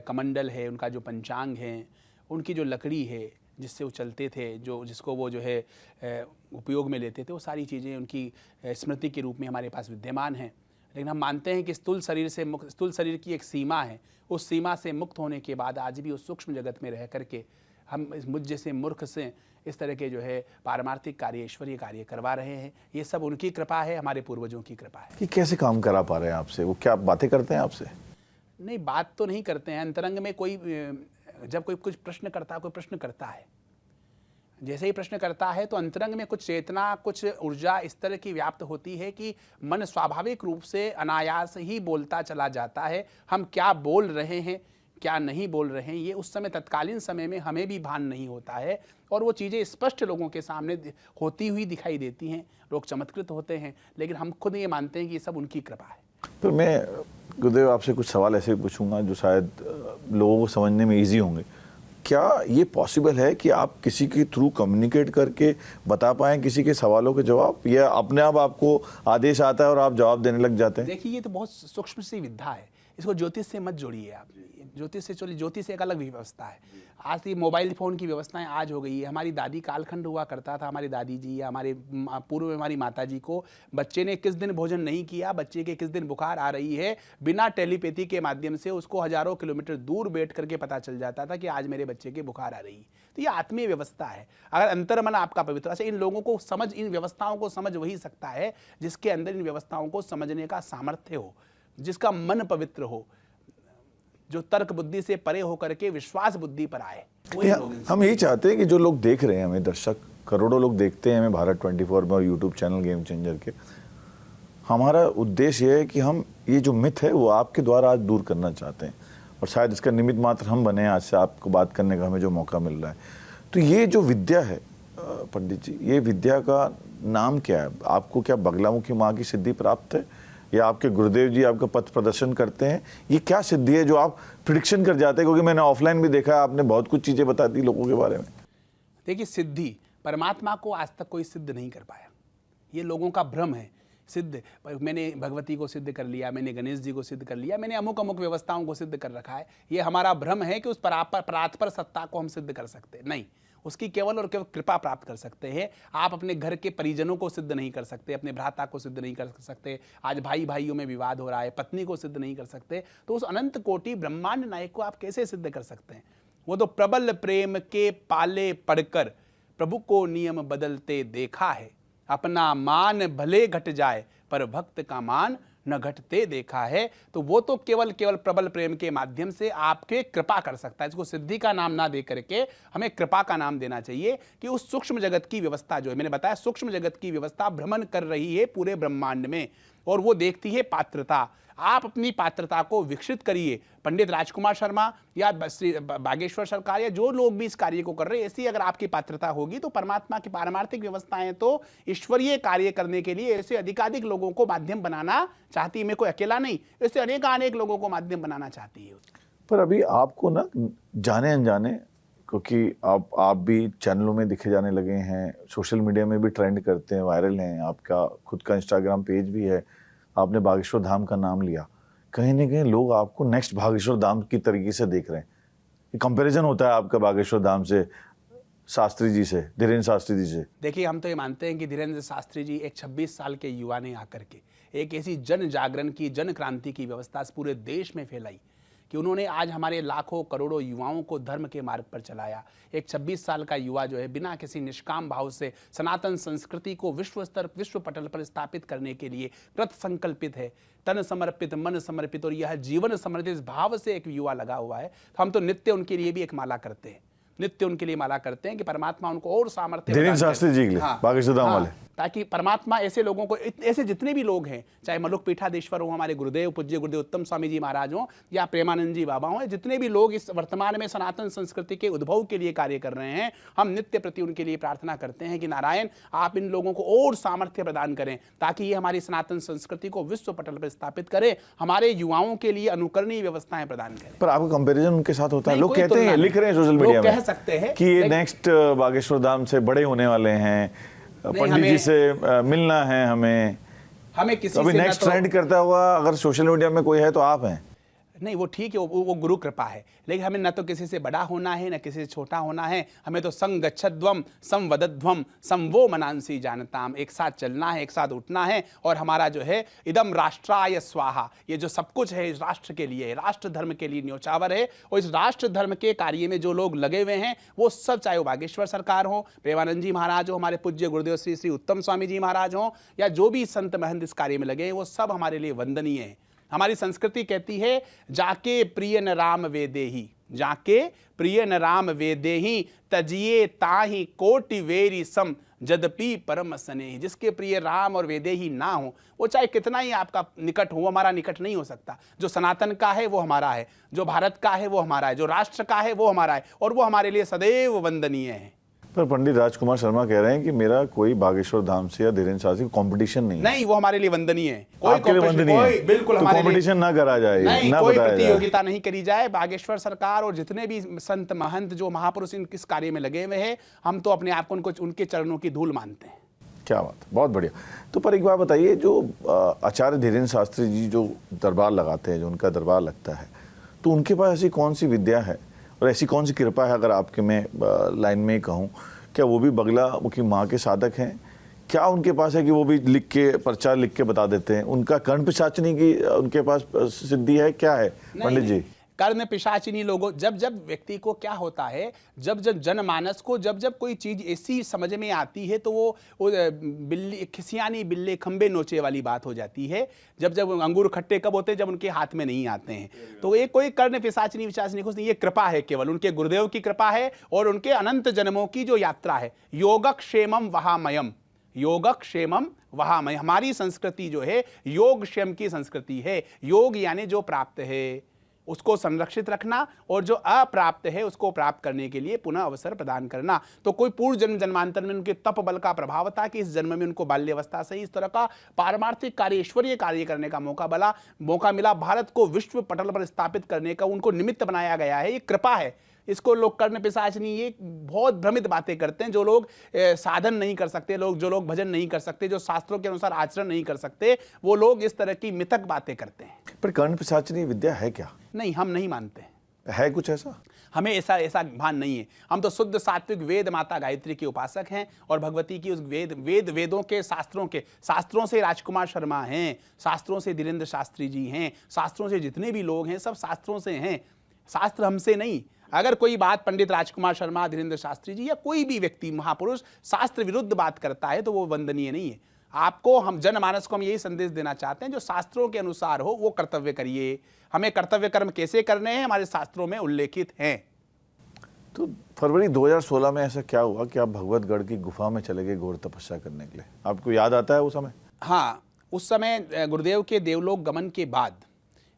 कमंडल है, उनका जो पंचांग है, उनकी जो लकड़ी है जिससे वो चलते थे, जिसको वो जो है उपयोग में लेते थे, वो सारी चीज़ें उनकी स्मृति के रूप में हमारे पास विद्यमान हैं। लेकिन हम मानते हैं कि स्थूल शरीर की एक सीमा है। उस सीमा से मुक्त होने के बाद आज भी उस सूक्ष्म जगत में रह करके हम मुझ जैसे मूर्ख से इस तरह के जो है पारमार्थिक कार्य, ईश्वरीय कार्य करवा रहे हैं। ये सब उनकी कृपा है, हमारे पूर्वजों की कृपा है। कि कैसे काम करा पा रहे हैं आपसे? वो क्या बातें करते हैं आपसे? नहीं, बात तो नहीं करते हैं। अंतरंग में जब कोई कुछ प्रश्न करता है, जैसे ही प्रश्न करता है तो अंतरंग में कुछ चेतना, कुछ ऊर्जा इस तरह की व्याप्त होती है कि मन स्वाभाविक रूप से अनायास ही बोलता चला जाता है। हम क्या बोल रहे हैं, क्या नहीं बोल रहे हैं, ये उस समय तत्कालीन समय में हमें भी भान नहीं होता है। और वो चीज़ें स्पष्ट लोगों के सामने होती हुई दिखाई देती हैं, लोग चमत्कृत होते हैं। लेकिन हम खुद ये मानते हैं कि ये सब उनकी कृपा है। तो मैं गुरुदेव आपसे कुछ सवाल ऐसे पूछूंगा जो शायद लोगों को समझने में ईजी होंगे। क्या ये पॉसिबल है कि आप किसी के थ्रू कम्युनिकेट करके बता पाएं किसी के सवालों के जवाब, या अपने आप आपको आदेश आता है और आप जवाब देने लग जाते हैं? देखिए, ये तो बहुत सूक्ष्म सी विद्या है। इसको ज्योतिष से मत जोड़िए आप। ज्योतिष से चलिए, ज्योतिष एक अलग व्यवस्था है। आज ये मोबाइल फ़ोन की व्यवस्थाएं आज हो गई है। हमारी दादी कालखंड हुआ करता था, हमारी दादी जी या हमारे पूर्व में हमारी माता जी को बच्चे ने किस दिन भोजन नहीं किया, बच्चे के किस दिन बुखार आ रही है, बिना टेलीपैथी के माध्यम से उसको हजारों किलोमीटर दूर बैठ करके पता चल जाता था कि आज मेरे बच्चे के बुखार आ रही है। तो ये आत्मीय व्यवस्था है। अगर अंतर्मन आपका पवित्र, अच्छा, इन लोगों को समझ, इन व्यवस्थाओं को समझ वही सकता है जिसके अंदर इन व्यवस्थाओं को समझने का सामर्थ्य हो, जिसका मन पवित्र हो, जो तर्क बुद्धि से परे होकर के विश्वास बुद्धि पर आए। हम यही चाहते हैं कि जो लोग देख रहे हैं, हमें दर्शक करोड़ों लोग देखते हैं हमें भारत 24 में और यूट्यूब चैनल गेम चेंजर के, हमारा उद्देश्य ये है कि हम ये जो मिथ है वो आपके द्वारा आज दूर करना चाहते हैं। और शायद इसका निमित्त मात्र हम बने हैं आज से आपको बात करने का हमें जो मौका मिल रहा है। तो ये जो विद्या है पंडित जी, ये विद्या का नाम क्या है? आपको क्या बगलामुखी माँ की सिद्धि प्राप्त है, या आपके गुरुदेव जी आपका पथ प्रदर्शन करते हैं? ये क्या सिद्धि है जो आप प्रिडिक्शन कर जाते हैं? क्योंकि मैंने ऑफलाइन भी देखा है, आपने बहुत कुछ चीज़ें बता दी लोगों के बारे में। देखिए, सिद्धि परमात्मा को आज तक कोई सिद्ध नहीं कर पाया। ये लोगों का भ्रम है। सिद्ध, मैंने भगवती को सिद्ध कर लिया, मैंने गणेश जी को सिद्ध कर लिया, मैंने अमुक अमुक व्यवस्थाओं को सिद्ध कर रखा है। ये हमारा भ्रम है कि उस परात्पर सत्ता को हम सिद्ध कर सकते हैं। नहीं, उसकी केवल और केवल कृपा प्राप्त कर सकते हैं। आप अपने घर के परिजनों को सिद्ध नहीं कर सकते, अपने भ्राता को सिद्ध नहीं कर सकते। आज भाई भाइयों में विवाद हो रहा है, पत्नी को सिद्ध नहीं कर सकते। तो उस अनंत कोटि ब्रह्मांड नायक को आप कैसे सिद्ध कर सकते हैं? वो तो प्रबल प्रेम के पाले पढ़कर प्रभु को नियम बदलते देखा है। अपना मान भले घट जाए पर भक्त का मान न घटते देखा है। तो वो तो केवल प्रबल प्रेम के माध्यम से आपके कृपा कर सकता है। इसको सिद्धि का नाम ना दे करके हमें कृपा का नाम देना चाहिए कि उस सूक्ष्म जगत की व्यवस्था जो है, मैंने बताया सूक्ष्म जगत की व्यवस्था भ्रमण कर रही है पूरे ब्रह्मांड में, और वो देखती है पात्रता। आप अपनी पात्रता को विकसित करिए। पंडित राजकुमार शर्मा या बागेश्वर सरकार या जो लोग भी इस कार्य को कर रहे हैं, ऐसी अगर आपकी पात्रता होगी तो परमात्मा की पारमार्थिक व्यवस्थाएं तो ईश्वरीय कार्य करने के लिए ऐसे अधिकाधिक लोगों को माध्यम बनाना चाहती है। मैं कोई अकेला नहीं, ऐसे अनेक लोगों को माध्यम बनाना चाहती है। पर अभी आपको ना जाने अनजाने, क्योंकि आप भी चैनलों में दिखे जाने लगे हैं, सोशल मीडिया में भी ट्रेंड करते हैं, वायरल हैं, आपका खुद का इंस्टाग्राम पेज भी है, आपने बागेश्वर धाम का नाम लिया, कहीं ना कहीं लोग आपको नेक्स्ट बागेश्वर धाम की तरीके से देख रहे हैं। कंपैरिजन होता है आपका बागेश्वर धाम से, शास्त्री जी से, धीरेन्द्र शास्त्री जी से। देखिए, हम तो ये मानते हैं कि धीरेन्द्र शास्त्री जी एक 26 साल के युवा ने आकर के एक ऐसी जन जागरण की, जन क्रांति की व्यवस्था पूरे देश में फैलाई कि उन्होंने आज हमारे लाखों करोड़ों युवाओं को धर्म के मार्ग पर चलाया। एक 26 साल का युवा जो है बिना किसी निष्काम भाव से सनातन संस्कृति को विश्व पटल पर स्थापित करने के लिए कृत संकल्पित है, तन समर्पित, मन समर्पित और यह जीवन समर्पित इस भाव से एक युवा लगा हुआ है। तो हम तो नित्य उनके लिए भी एक माला करते हैं, नित्य उनके लिए माला करते हैं कि परमात्मा उनको और सामर्थ्य धीरेन्द्र शास्त्री जी के लिए, बागेश्वर धाम वाले, ताकि परमात्मा ऐसे लोगों को, ऐसे जितने भी लोग हैं, चाहे मलुक पीठाधीश्वर हो, हमारे गुरुदेव पूज्य गुरुदेव उत्तम स्वामी जी महाराज हो या प्रेमानंद जी बाबा हो, जितने भी लोग इस वर्तमान में सनातन संस्कृति के उद्भव के लिए कार्य कर रहे हैं, हम नित्य प्रति उनके लिए प्रार्थना करते हैं कि नारायण आप इन लोगों को और सामर्थ्य प्रदान करें ताकि ये हमारी सनातन संस्कृति को विश्व पटल पर स्थापित करें, हमारे युवाओं के लिए अनुकरणीय व्यवस्थाएं प्रदान करें। पर आपका कंपैरिजन उनके साथ होता है, लोग कहते हैं, लिख रहे हैं सोशल मीडिया में, कह सकते हैं कि ये नेक्स्ट बागेश्वर धाम से बड़े होने वाले हैं, पंडित जी से मिलना है हमें किसी अभी नेक्स्ट ट्रेंड करता हुआ अगर सोशल मीडिया में कोई है तो आप हैं। नहीं, वो ठीक है, वो गुरु कृपा है, लेकिन हमें न तो किसी से बड़ा होना है न किसी से छोटा होना है, हमें तो संगच्छध्वम संवदध्वम संवो मनांसी जानताम, एक साथ चलना है, एक साथ उठना है। और हमारा जो है इदम राष्ट्राय स्वाहा, ये जो सब कुछ है इस राष्ट्र के लिए, राष्ट्र धर्म के लिए न्योछावर है। और इस राष्ट्र धर्म के कार्य में जो लोग लगे हुए हैं वो सब, चाहे वो बागेश्वर सरकार हो, प्रेमानंद जी महाराज हो, हमारे पूज्य गुरुदेव श्री श्री उत्तम स्वामी जी महाराज हो, या जो भी संत महंत इस कार्य में लगे हैं, वो सब हमारे लिए वंदनीय है। हमारी संस्कृति कहती है जाके प्रिय न राम वेदेही, जाके प्रिय न राम वेदेही, तजिए ताही कोटि वेरी सम जदपि परम स्नेही। जिसके प्रिय राम और वेदेही ना हो, वो चाहे कितना ही आपका निकट हो, हमारा निकट नहीं हो सकता। जो सनातन का है वो हमारा है, जो भारत का है वो हमारा है, जो राष्ट्र का है वो हमारा है, और वो हमारे लिए सदैव वंदनीय है। पर पंडित राजकुमार शर्मा कह रहे हैं कि मेरा कोई बागेश्वर धाम से या धीरेन्द्र शास्त्री कंपटीशन नहीं, वो हमारे लिए वंदनीय है। कोई बिल्कुल तो कंपटीशन ना करा जाए, ना कोई प्रतियोगिता नहीं करी जाए। बागेश्वर सरकार और जितने भी संत महंत जो महापुरुष इस कार्य में लगे हुए हैं, हम तो अपने आप को उनके चरणों की धूल मानते हैं। क्या बात, बहुत बढ़िया। तो पर एक बात बताइए, जो आचार्य धीरेन्द्र शास्त्री जी जो दरबार लगाते हैं, जो उनका दरबार लगता है, तो उनके पास ऐसी कौन सी विद्या है और ऐसी कौन सी कृपा है, अगर आपके मैं लाइन में कहूँ, क्या वो भी बगला मुखी माँ के साधक हैं? क्या उनके पास है कि वो भी लिख के, पर्चा लिख के बता देते हैं? उनका कर्ण पिशाचनी की उनके पास सिद्धि है, क्या है पंडित जी? कर्ण पिशाचिनी लोगों, जब जब व्यक्ति को क्या होता है, जब जब जनमानस को जब जब कोई चीज ऐसी समझ में आती है तो वो बिल्ली खिसियानी बिल्ले खंबे नोचे वाली बात हो जाती है। जब जब अंगूर खट्टे कब होते हैं, जब उनके हाथ में नहीं आते हैं। तो ये कोई कर्ण पिशाचिनी विशाचिनी कुछ नहीं, ये कृपा है, केवल उनके गुरुदेव की कृपा है और उनके अनंत जन्मों की जो यात्रा है। योगक्षेमम वहामयम, योगक्षेमम वहामय। हमारी संस्कृति जो है योगक्षेम की संस्कृति है। योग यानी जो प्राप्त है उसको संरक्षित रखना, और जो अप्राप्त है उसको प्राप्त करने के लिए पुनः अवसर प्रदान करना। तो कोई पूर्व जन्म जन्मांतर में उनके तप बल का प्रभाव था कि इस जन्म में उनको बाल्यावस्था से इस तरह का पारमार्थिक कार्य, ईश्वरीय कार्य करने का मौका मिला। भारत को विश्व पटल पर स्थापित करने का उनको निमित्त बनाया गया है। ये कृपा है। इसको लोग कर्ण पिशाचनी, ये बहुत भ्रमित बातें करते हैं। जो लोग साधन नहीं कर सकते, जो लोग भजन नहीं कर सकते, जो शास्त्रों के अनुसार आचरण नहीं कर सकते, वो लोग इस तरह की मिथक बातें करते हैं। पर कर्ण पिशाचनी विद्या है क्या? नहीं, हम नहीं मानते। है कुछ ऐसा? हमें ऐसा भान नहीं है। हम तो शुद्ध सात्विक वेद माता गायत्री के उपासक हैं और भगवती की उस वेदों के शास्त्रों से राजकुमार शर्मा हैं, शास्त्रों से धीरेन्द्र शास्त्री जी हैं, शास्त्रों से जितने भी लोग हैं सब शास्त्रों से हैं, शास्त्र हमसे नहीं। अगर कोई बात पंडित राजकुमार शर्मा, धीरेन्द्र शास्त्री जी या कोई भी व्यक्ति महापुरुष शास्त्र विरुद्ध बात करता है तो वो वंदनीय नहीं है। आपको, हम जनमानस को हम यही संदेश देना चाहते हैं, जो शास्त्रों के अनुसार हो वो कर्तव्य करिए। हमें कर्तव्य कर्म कैसे करने हैं हमारे शास्त्रों में उल्लेखित हैं। तो फरवरी 2016 में ऐसा क्या हुआ कि आप भगवतगढ़ की गुफा में चले गए घोर तपस्या करने के लिए? आपको याद आता है वो समय? हाँ, उस समय गुरुदेव के देवलोक गमन के बाद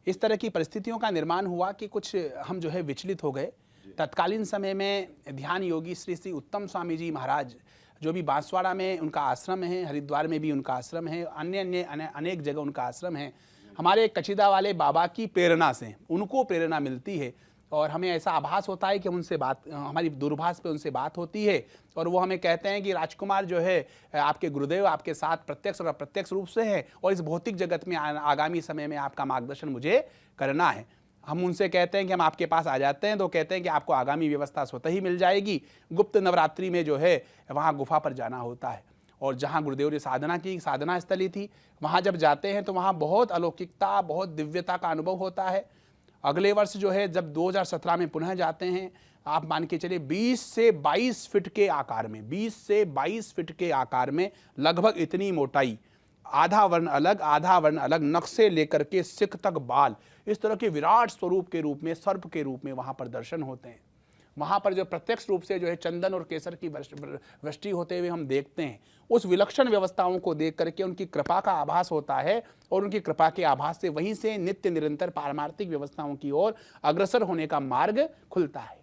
इस तरह की परिस्थितियों का निर्माण हुआ कि कुछ हम जो है विचलित हो गए। तत्कालीन समय में ध्यान योगी श्री श्री उत्तम स्वामी जी महाराज, जो भी बांसवाड़ा में उनका आश्रम है, हरिद्वार में भी उनका आश्रम है, अन्य अनेक जगह उनका आश्रम है, हमारे कचीदा वाले बाबा की प्रेरणा से, उनको प्रेरणा मिलती है और हमें ऐसा आभास होता है कि हम उनसे बात, हमारी दूरभाष पे उनसे बात होती है और वो हमें कहते हैं कि राजकुमार जो है आपके गुरुदेव आपके साथ प्रत्यक्ष और अप्रत्यक्ष रूप से हैं और इस भौतिक जगत में आगामी समय में आपका मार्गदर्शन मुझे करना है। हम उनसे कहते हैं कि हम आपके पास आ जाते हैं तो कहते हैं कि आपको आगामी व्यवस्था स्वतः ही मिल जाएगी। गुप्त नवरात्रि में जो है वहाँ गुफा पर जाना होता है और जहाँ गुरुदेव ने साधना की, साधना स्थली थी, वहाँ जब जाते हैं तो वहाँ बहुत अलौकिकता, बहुत दिव्यता का अनुभव होता है। अगले वर्ष जो है जब 2017 में पुनः जाते हैं, आप मान के चलिए 20 से 22 फीट के आकार में, 20 से 22 फीट के आकार में, लगभग इतनी मोटाई, आधा वर्ण अलग, नक्शे लेकर के सिख तक बाल, इस तरह के विराट स्वरूप के रूप में, सर्प के रूप में वहाँ पर दर्शन होते हैं। वहाँ पर जो प्रत्यक्ष रूप से जो है चंदन और केसर की वृष्टि होते हुए हम देखते हैं। उस विलक्षण व्यवस्थाओं को देख करके उनकी कृपा का आभास होता है और उनकी कृपा के आभास से वहीं से नित्य निरंतर पारमार्थिक व्यवस्थाओं की ओर अग्रसर होने का मार्ग खुलता है।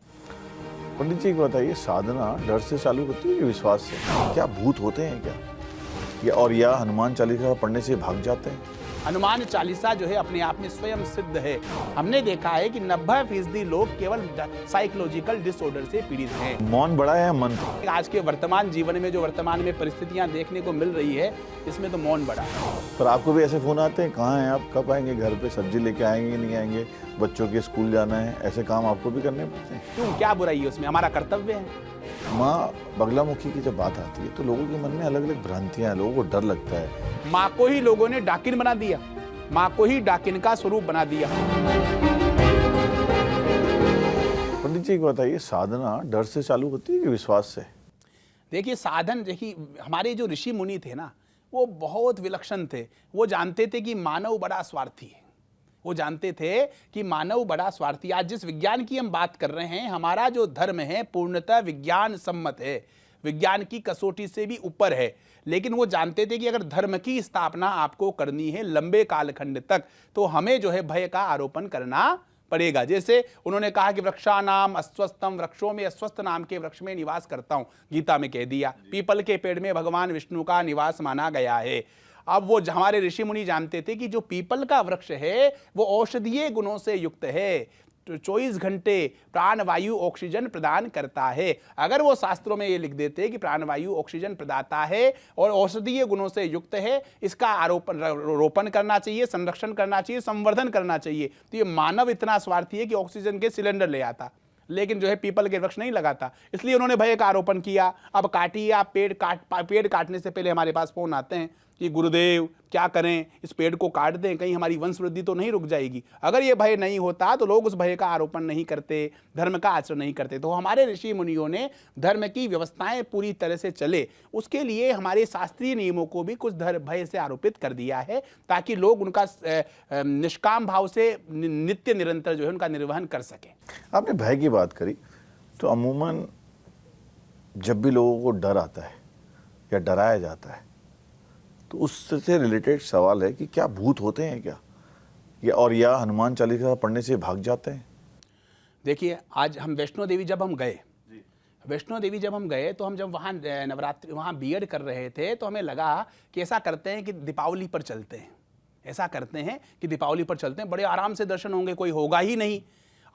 पंडित जी बताइए, साधना डर से चालू होती है कि विश्वास से? क्या भूत होते हैं क्या, या हनुमान चालीसा पढ़ने से भाग जाते हैं? हनुमान चालीसा जो है अपने आप में स्वयं सिद्ध है। हमने देखा है कि 90% लोग केवल साइकोलॉजिकल डिसऑर्डर से पीड़ित हैं। मौन बड़ा है या मंत्र? आज के वर्तमान जीवन में जो वर्तमान में परिस्थितियां देखने को मिल रही है, इसमें तो मौन बड़ा है। पर आपको भी ऐसे फोन आते हैं, कहाँ हैं आप, कब आएंगे घर पे, सब्जी लेके आएंगे नहीं आएंगे, बच्चों के स्कूल जाना है, ऐसे काम आपको भी करने पड़ते हैं? क्यों, क्या बुराई है उसमें, हमारा कर्तव्य है। माँ बगलामुखी की जब बात आती है तो लोगों के मन में अलग अलग भ्रांतियां हैं, लोगों को डर लगता है। माँ को ही लोगों ने डाकिन बना दिया, माँ को ही डाकिन का स्वरूप बना दिया। पंडित जी बताइए, साधना डर से चालू होती है कि विश्वास से? देखिए साधन, देखिए हमारे जो ऋषि मुनि थे ना, वो बहुत विलक्षण थे। वो जानते थे कि मानव बड़ा स्वार्थी है, वो जानते थे कि मानव बड़ा स्वार्थी। आज जिस विज्ञान की हम बात कर रहे हैं, हमारा जो धर्म है पूर्णतः विज्ञान सम्मत है, विज्ञान की कसौटी से भी ऊपर है। लेकिन वो जानते थे कि अगर धर्म की स्थापना आपको करनी है लंबे कालखंड तक, तो हमें जो है भय का आरोपण करना पड़ेगा। जैसे उन्होंने कहा कि वृक्षानाम अस्वस्थम, वृक्षों में अस्वस्थ नाम के वृक्ष में निवास करता हूं, गीता में कह दिया। पीपल के पेड़ में भगवान विष्णु का निवास माना गया है। अब वो हमारे ऋषि मुनि जानते थे कि जो पीपल का वृक्ष है वो औषधीय गुणों से युक्त है, 24 घंटे प्राणवायु ऑक्सीजन प्रदान करता है। अगर वो शास्त्रों में ये लिख देते कि प्राणवायु ऑक्सीजन प्रदाता है और औषधीय गुणों से युक्त है, इसका रोपण करना चाहिए, संरक्षण करना चाहिए, संवर्धन करना चाहिए, तो ये मानव इतना स्वार्थी है कि ऑक्सीजन के सिलेंडर ले आता, लेकिन जो है पीपल के वृक्ष नहीं लगाता। इसलिए उन्होंने भय का आरोपण किया। अब काटिए आप पेड़ काटने से पहले हमारे पास फोन आते हैं कि गुरुदेव क्या करें, इस पेड़ को काट दें, कहीं हमारी वंश वृद्धि तो नहीं रुक जाएगी। अगर ये भय नहीं होता तो लोग उस भय का आरोपण नहीं करते, धर्म का आचरण नहीं करते। तो हमारे ऋषि मुनियों ने धर्म की व्यवस्थाएं पूरी तरह से चले, उसके लिए हमारे शास्त्रीय नियमों को भी कुछ भय से आरोपित कर दिया है, ताकि लोग उनका निष्काम भाव से नित्य निरंतर जो है उनका निर्वहन कर सकें। आपने भय की बात करी, तो अमूमन जब भी लोगों को डर आता है या डराया जाता है, तो उससे रिलेटेड सवाल है कि क्या भूत होते हैं क्या, या हनुमान चालीसा पढ़ने से भाग जाते हैं? देखिए आज हम वैष्णो देवी जब हम गए तो हम जब वहाँ नवरात्रि वहाँ बीएड कर रहे थे, तो हमें लगा कि ऐसा करते हैं कि दीपावली पर चलते हैं, बड़े आराम से दर्शन होंगे, कोई होगा ही नहीं।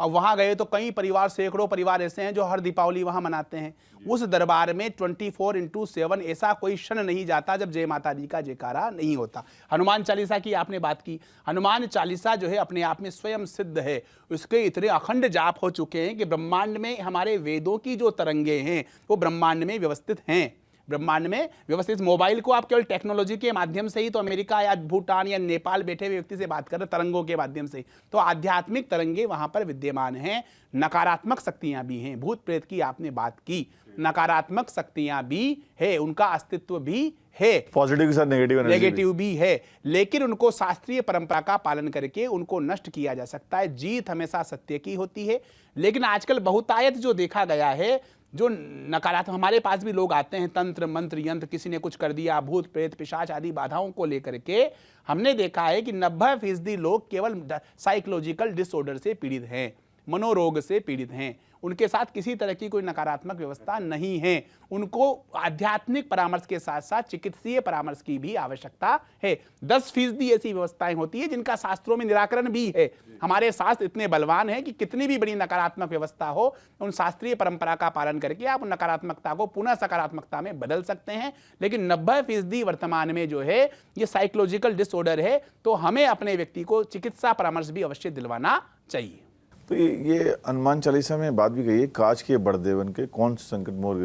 अब वहाँ गए तो कई परिवार, सैकड़ों परिवार ऐसे हैं जो हर दीपावली वहाँ मनाते हैं। उस दरबार में 24/7 ऐसा कोई क्षण नहीं जाता जब जय माता दी का जयकारा नहीं होता। हनुमान चालीसा की आपने बात की, हनुमान चालीसा जो है अपने आप में स्वयं सिद्ध है। उसके इतने अखंड जाप हो चुके हैं कि ब्रह्मांड में हमारे वेदों की जो तरंगे हैं वो ब्रह्मांड में व्यवस्थित हैं। ब्रह्मांड में व्यवस्थित मोबाइल को आप केवल टेक्नोलॉजी के माध्यम से ही तो अमेरिका या भूटान या नेपाल बैठे हुए व्यक्ति से बात कर रहे, तरंगों के माध्यम से, तो आध्यात्मिक तरंगे वहां पर विद्यमान हैं। नकारात्मक शक्तियां भी हैं, भूत प्रेत की आपने बात की, नकारात्मक शक्तियां भी है, उनका अस्तित्व भी है, पॉजिटिव के साथ नेगेटिव भी है, लेकिन उनको शास्त्रीय परंपरा का पालन करके उनको नष्ट किया जा सकता है। जीत हमेशा सत्य की होती है। लेकिन आजकल बहुतायत जो देखा गया है, जो नकारात्मक, हमारे पास भी लोग आते हैं, तंत्र मंत्र यंत्र, किसी ने कुछ कर दिया, भूत प्रेत पिशाच आदि बाधाओं को लेकर के, हमने देखा है कि 90% लोग केवल साइकोलॉजिकल डिसऑर्डर से पीड़ित हैं, मनोरोग से पीड़ित हैं। उनके साथ किसी तरह की कोई नकारात्मक व्यवस्था नहीं है। उनको आध्यात्मिक परामर्श के साथ साथ चिकित्सीय परामर्श की भी आवश्यकता है। 10% ऐसी व्यवस्थाएं होती है जिनका शास्त्रों में निराकरण भी है। हमारे शास्त्र इतने बलवान हैं कि कितनी भी बड़ी नकारात्मक व्यवस्था हो, उन शास्त्रीय परंपरा का पालन करके आप उन नकारात्मकता को पुनः सकारात्मकता में बदल सकते हैं। लेकिन 90% वर्तमान में जो है ये साइकोलॉजिकल डिसऑर्डर है, तो हमें अपने व्यक्ति को चिकित्सा परामर्श भी अवश्य दिलवाना चाहिए। तो ये हनुमान चालीसा में बात भी कही है, काज के बड़देवन के कौन से संकट मोर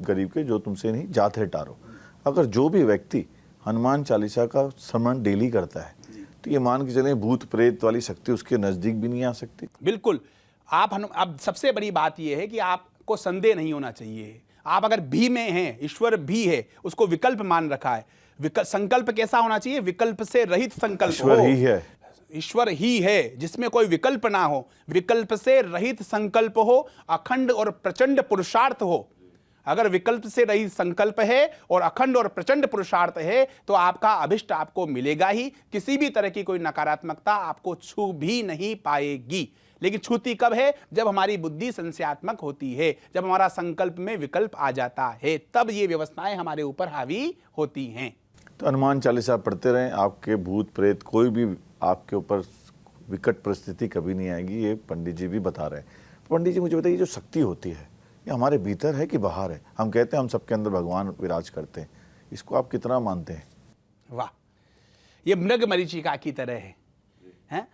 गरीब के, जो तुमसे नहीं जाते टारो। अगर जो भी व्यक्ति हनुमान चालीसा का स्मरण डेली करता है तो ये मान के चले भूत प्रेत वाली शक्ति उसके नजदीक भी नहीं आ सकती। बिल्कुल। अब सबसे बड़ी बात यह है कि आपको संदेह नहीं होना चाहिए। आप अगर भी में हैं, ईश्वर भी है, उसको विकल्प मान रखा है। संकल्प कैसा होना चाहिए? विकल्प से रहित संकल्प। ईश्वर ही है, ईश्वर ही है जिसमें कोई विकल्प ना हो, विकल्प से रहित संकल्प हो, अखंड और प्रचंड पुरुषार्थ हो। अगर विकल्प से रहित संकल्प है और अखंड और प्रचंड पुरुषार्थ है तो आपका अभिष्ट आपको मिलेगा ही। किसी भी तरह की कोई नकारात्मकता आपको छू भी नहीं पाएगी। लेकिन छूती कब है? जब हमारी बुद्धि संशयात्मक होती है, जब हमारा संकल्प में विकल्प आ जाता है, तब ये व्यवस्थाएं हमारे ऊपर हावी होती हैं। तो हनुमान चालीसा पढ़ते रहें, आपके भूत प्रेत कोई भी आपके ऊपर विकट परिस्थिति कभी नहीं आएगी। ये पंडित जी भी बता रहे हैं। पंडित जी मुझे बताइए, जो शक्ति होती है ये हमारे भीतर है कि बाहर है? हम कहते हैं हम सबके अंदर भगवान विराज करते हैं, इसको आप कितना मानते हैं? वाह, ये मृग मरीचिका की तरह है?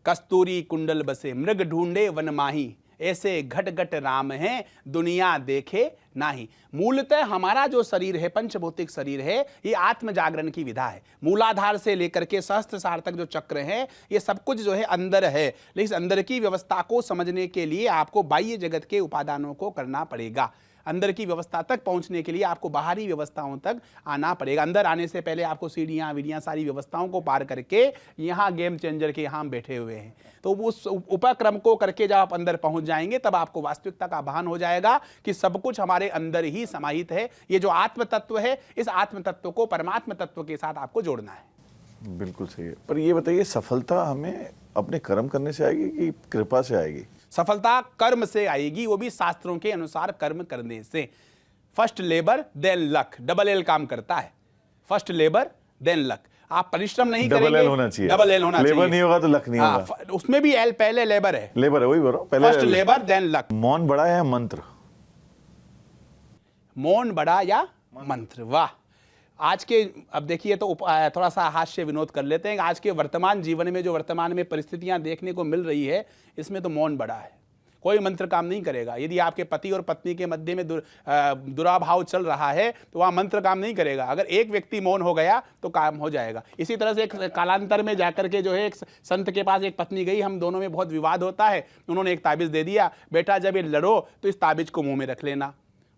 कस्तूरी कुंडल बसे मृग ढूंढे वन माही, ऐसे घट घट राम हैं दुनिया देखे नाही। मूलतः हमारा जो शरीर है, पंचभौतिक शरीर है, ये आत्म जागरण की विधा है। मूलाधार से लेकर के सहस्त्रसार तक जो चक्र है, ये सब कुछ जो है अंदर है। लेकिन अंदर की व्यवस्था को समझने के लिए आपको बाह्य जगत के उपादानों को करना पड़ेगा। अंदर की व्यवस्था तक पहुंचने के लिए आपको बाहरी व्यवस्थाओं तक आना पड़ेगा। अंदर आने से पहले आपको सीढ़ियां वीढ़ियां सारी व्यवस्थाओं को पार करके यहाँ गेम चेंजर के यहाँ हम बैठे हुए हैं। तो उस उपक्रम को करके जब आप अंदर पहुंच जाएंगे तब आपको वास्तविकता का भान हो जाएगा कि सब कुछ हमारे अंदर ही समाहित है। ये जो आत्म तत्व है, इस आत्म तत्व को परमात्म तत्व के साथ आपको जोड़ना है। बिल्कुल सही है। पर ये बताइए, सफलता हमें अपने कर्म करने से आएगी कि कृपा से आएगी? सफलता कर्म से आएगी, वो भी शास्त्रों के अनुसार कर्म करने से। First labour then luck, double L काम करता है। First labour then luck. आप परिश्रम नहीं करेंगे, डबल एल होना चाहिए। डबल एल होना चाहिए। लेबर नहीं होगा तो लक नहीं होगा। उसमें भी एल पहले लेबर है। लेबर है, वही बोल रहा हूं, पहले फर्स्ट लेबर देन लक। मौन बड़ा है मंत्र? मौन बड़ा या मंत्र? वाह। आज के, अब देखिए तो थोड़ा सा हास्य विनोद कर लेते हैं। आज के वर्तमान जीवन में जो वर्तमान में परिस्थितियां देखने को मिल रही है, इसमें तो मौन बड़ा है। कोई मंत्र काम नहीं करेगा। यदि आपके पति और पत्नी के मध्य में दुराभाव चल रहा है तो वहाँ मंत्र काम नहीं करेगा। अगर एक व्यक्ति मौन हो गया तो काम हो जाएगा। इसी तरह से एक कालांतर में जाकर के जो है एक संत के पास एक पत्नी गई, हम दोनों में बहुत विवाद होता है। उन्होंने एक ताबीज़ दे दिया, बेटा जब ये लड़ो तो इस ताबीज़ को मुँह में रख लेना।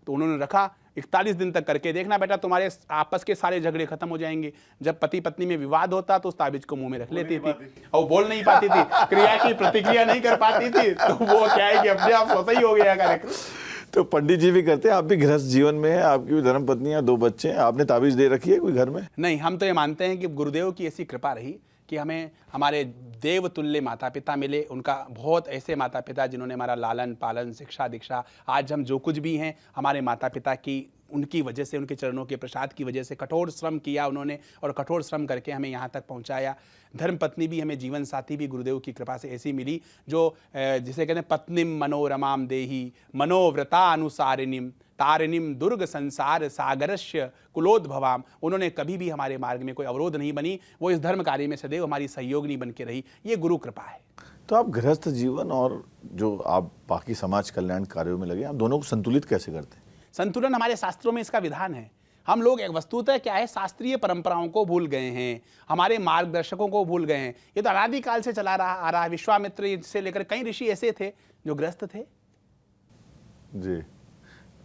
तो उन्होंने रखा, 41 दिन तक करके देखना बेटा, तुम्हारे आपस के सारे झगड़े खत्म हो जाएंगे। जब पति पत्नी में विवाद होता तो उस ताबीज को मुंह में रख लेती थी और बोल नहीं पाती थी, क्रिया की प्रतिक्रिया नहीं कर पाती थी, तो वो क्या है कि अपने आप स्वतः ही हो गया कार्यक्रम। तो पंडित जी भी करते हैं, आप भी गृहस्थ जीवन में है, आपकी भी धर्म पत्नी है, 2 बच्चे हैं, आपने ताबीज दे रखी है कोई घर में? नहीं, हम तो ये मानते हैं कि गुरुदेव की ऐसी कृपा रही कि हमें हमारे देव तुल्य माता पिता मिले। उनका बहुत ऐसे माता पिता जिन्होंने हमारा लालन पालन शिक्षा दीक्षा, आज हम जो कुछ भी हैं हमारे माता पिता की, उनकी वजह से, उनके चरणों के प्रसाद की वजह से कठोर श्रम किया उन्होंने और कठोर श्रम करके हमें यहाँ तक पहुँचाया। धर्म पत्नी भी, हमें जीवन साथी भी गुरुदेव की कृपा से ऐसी मिली जो जिसे कहते हैं पत्नीम मनोरमाम देही मनोव्रता अनुसारिणीम तारिणीम दुर्ग संसार सागरस्य कुलोद्भवाम। उन्होंने कभी भी हमारे मार्ग में कोई अवरोध नहीं बनी, वो इस धर्म कार्य में सदैव हमारी सहयोगिनी बन के रही। ये गुरु कृपा है। तो आप गृहस्थ जीवन और जो आप बाकी समाज कल्याण कार्यों में लगे, आप दोनों को संतुलित कैसे करते हैं? संतुलन हमारे शास्त्रों में इसका विधान है। हम लोग एक वस्तुतः क्या है, शास्त्रीय परंपराओं को भूल गए हैं, हमारे मार्गदर्शकों को भूल गए हैं। ये तो अनादिकाल से चला आ रहा है। विश्वामित्र से लेकर कई ऋषि ऐसे थे जो गृहस्थ थे। जी,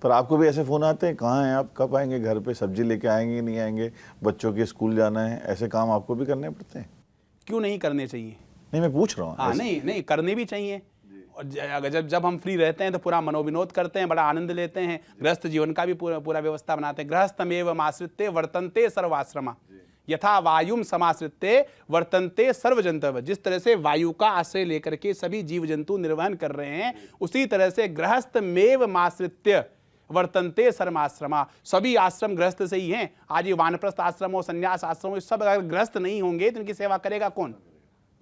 पर आपको भी ऐसे फोन आते हैं, कहाँ हैं आप, कब आएंगे घर पे, सब्जी लेके आएंगे नहीं आएंगे, बच्चों के स्कूल जाना है, ऐसे काम आपको भी करने पड़ते हैं? क्यों नहीं करने चाहिए? नहीं, मैं पूछ रहा हूँ। हाँ, नहीं करने भी चाहिए। और जब हम फ्री रहते हैं तो पूरा मनोविनोद करते हैं, बड़ा आनंद लेते हैं। गृहस्थ जीवन का भी पूरा व्यवस्था बनाते हैं। गृहस्थमेव आश्रित्य वर्तन्ते सर्वाश्रमा। यथा वायुम समाश्रित्य वर्तन्ते सर्व जंतव, जिस तरह से वायु का आश्रय लेकर के सभी जीव जंतु निर्वहन कर रहे हैं, उसी तरह से गृहस्थ मेव माश्रित्य वर्तन्ते सर्वाश्रमा, सभी आश्रम गृहस्थ से ही हैं। आज ये वानप्रस्थ आश्रम हो, संन्यास आश्रम हो, सब अगर गृहस्थ नहीं होंगे तो इनकी सेवा करेगा कौन?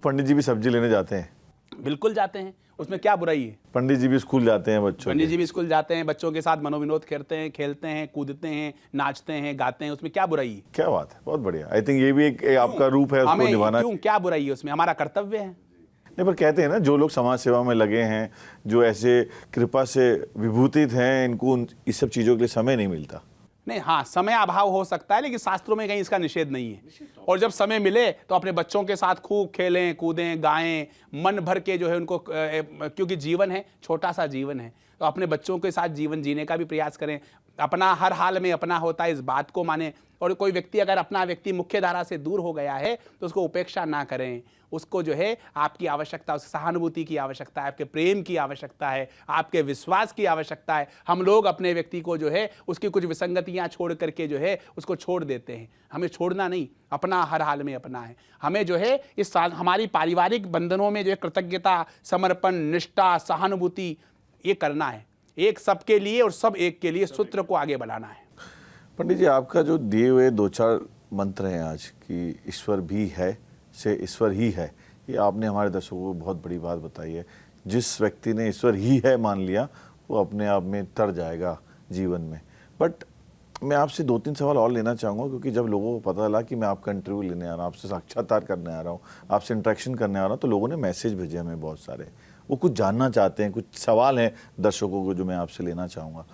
पंडित जी भी सब्जी लेने जाते हैं, बिल्कुल जाते हैं, उसमें क्या बुराई है? पंडित जी भी स्कूल जाते हैं, बच्चों पंडित जी भी स्कूल जाते हैं, बच्चों के साथ मनोविनोद खेलते हैं, कूदते हैं, नाचते हैं, गाते हैं, उसमें क्या बुराई है? क्या बात है, बहुत बढ़िया। आई थिंक ये भी एक आपका रूप है, उसको हमें निभाना। क्यों, क्या बुराई है उसमें? हमारा कर्तव्य है। नहीं, पर कहते हैं ना, जो लोग समाज सेवा में लगे हैं, जो ऐसे कृपा से विभूतित हैं, इनको इस सब चीज़ों के लिए समय नहीं मिलता। नहीं, हाँ, समय अभाव हो सकता है, लेकिन शास्त्रों में कहीं इसका निषेध नहीं है। और जब समय मिले तो अपने बच्चों के साथ खूब खेलें, कूदें, गाएं, मन भर के जो है उनको, क्योंकि जीवन है, छोटा सा जीवन है, तो अपने बच्चों के साथ जीवन जीने का भी प्रयास करें। अपना हर हाल में अपना होता है, इस बात को माने। और कोई व्यक्ति, अगर अपना व्यक्ति मुख्य धारा से दूर हो गया है तो उसको उपेक्षा ना करें। उसको जो है आपकी आवश्यकता, उसकी सहानुभूति की आवश्यकता है, आपके प्रेम की आवश्यकता है, आपके विश्वास की आवश्यकता है। हम लोग अपने व्यक्ति को जो है उसकी कुछ विसंगतियां छोड़ करके जो है उसको छोड़ देते हैं। हमें छोड़ना नहीं, अपना हर हाल में अपना है। हमें जो है इस हमारी पारिवारिक बंधनों में जो है कृतज्ञता, समर्पण, निष्ठा, सहानुभूति, ये करना है। एक सबके लिए और सब एक के लिए सूत्र को आगे बढ़ाना है। पंडित जी, आपका जो दिए हुए 2-4 मंत्र हैं आज कि ईश्वर भी है से ईश्वर ही है, ये आपने हमारे दर्शकों को बहुत बड़ी बात बताई है। जिस व्यक्ति ने ईश्वर ही है मान लिया, वो अपने आप में तर जाएगा जीवन में। बट मैं आपसे 2-3 सवाल और लेना चाहूँगा, क्योंकि जब लोगों को पता चला कि मैं आपका इंटरव्यू लेने आ रहा हूँ, आपसे साक्षात्कार करने आ रहा हूँ, आपसे इंटरेक्शन करने आ रहा हूँ, तो लोगों ने मैसेज भेजे हमें बहुत सारे। वो कुछ जानना चाहते हैं, कुछ सवाल हैं दर्शकों को जो मैं आपसे लेना चाहूँगा।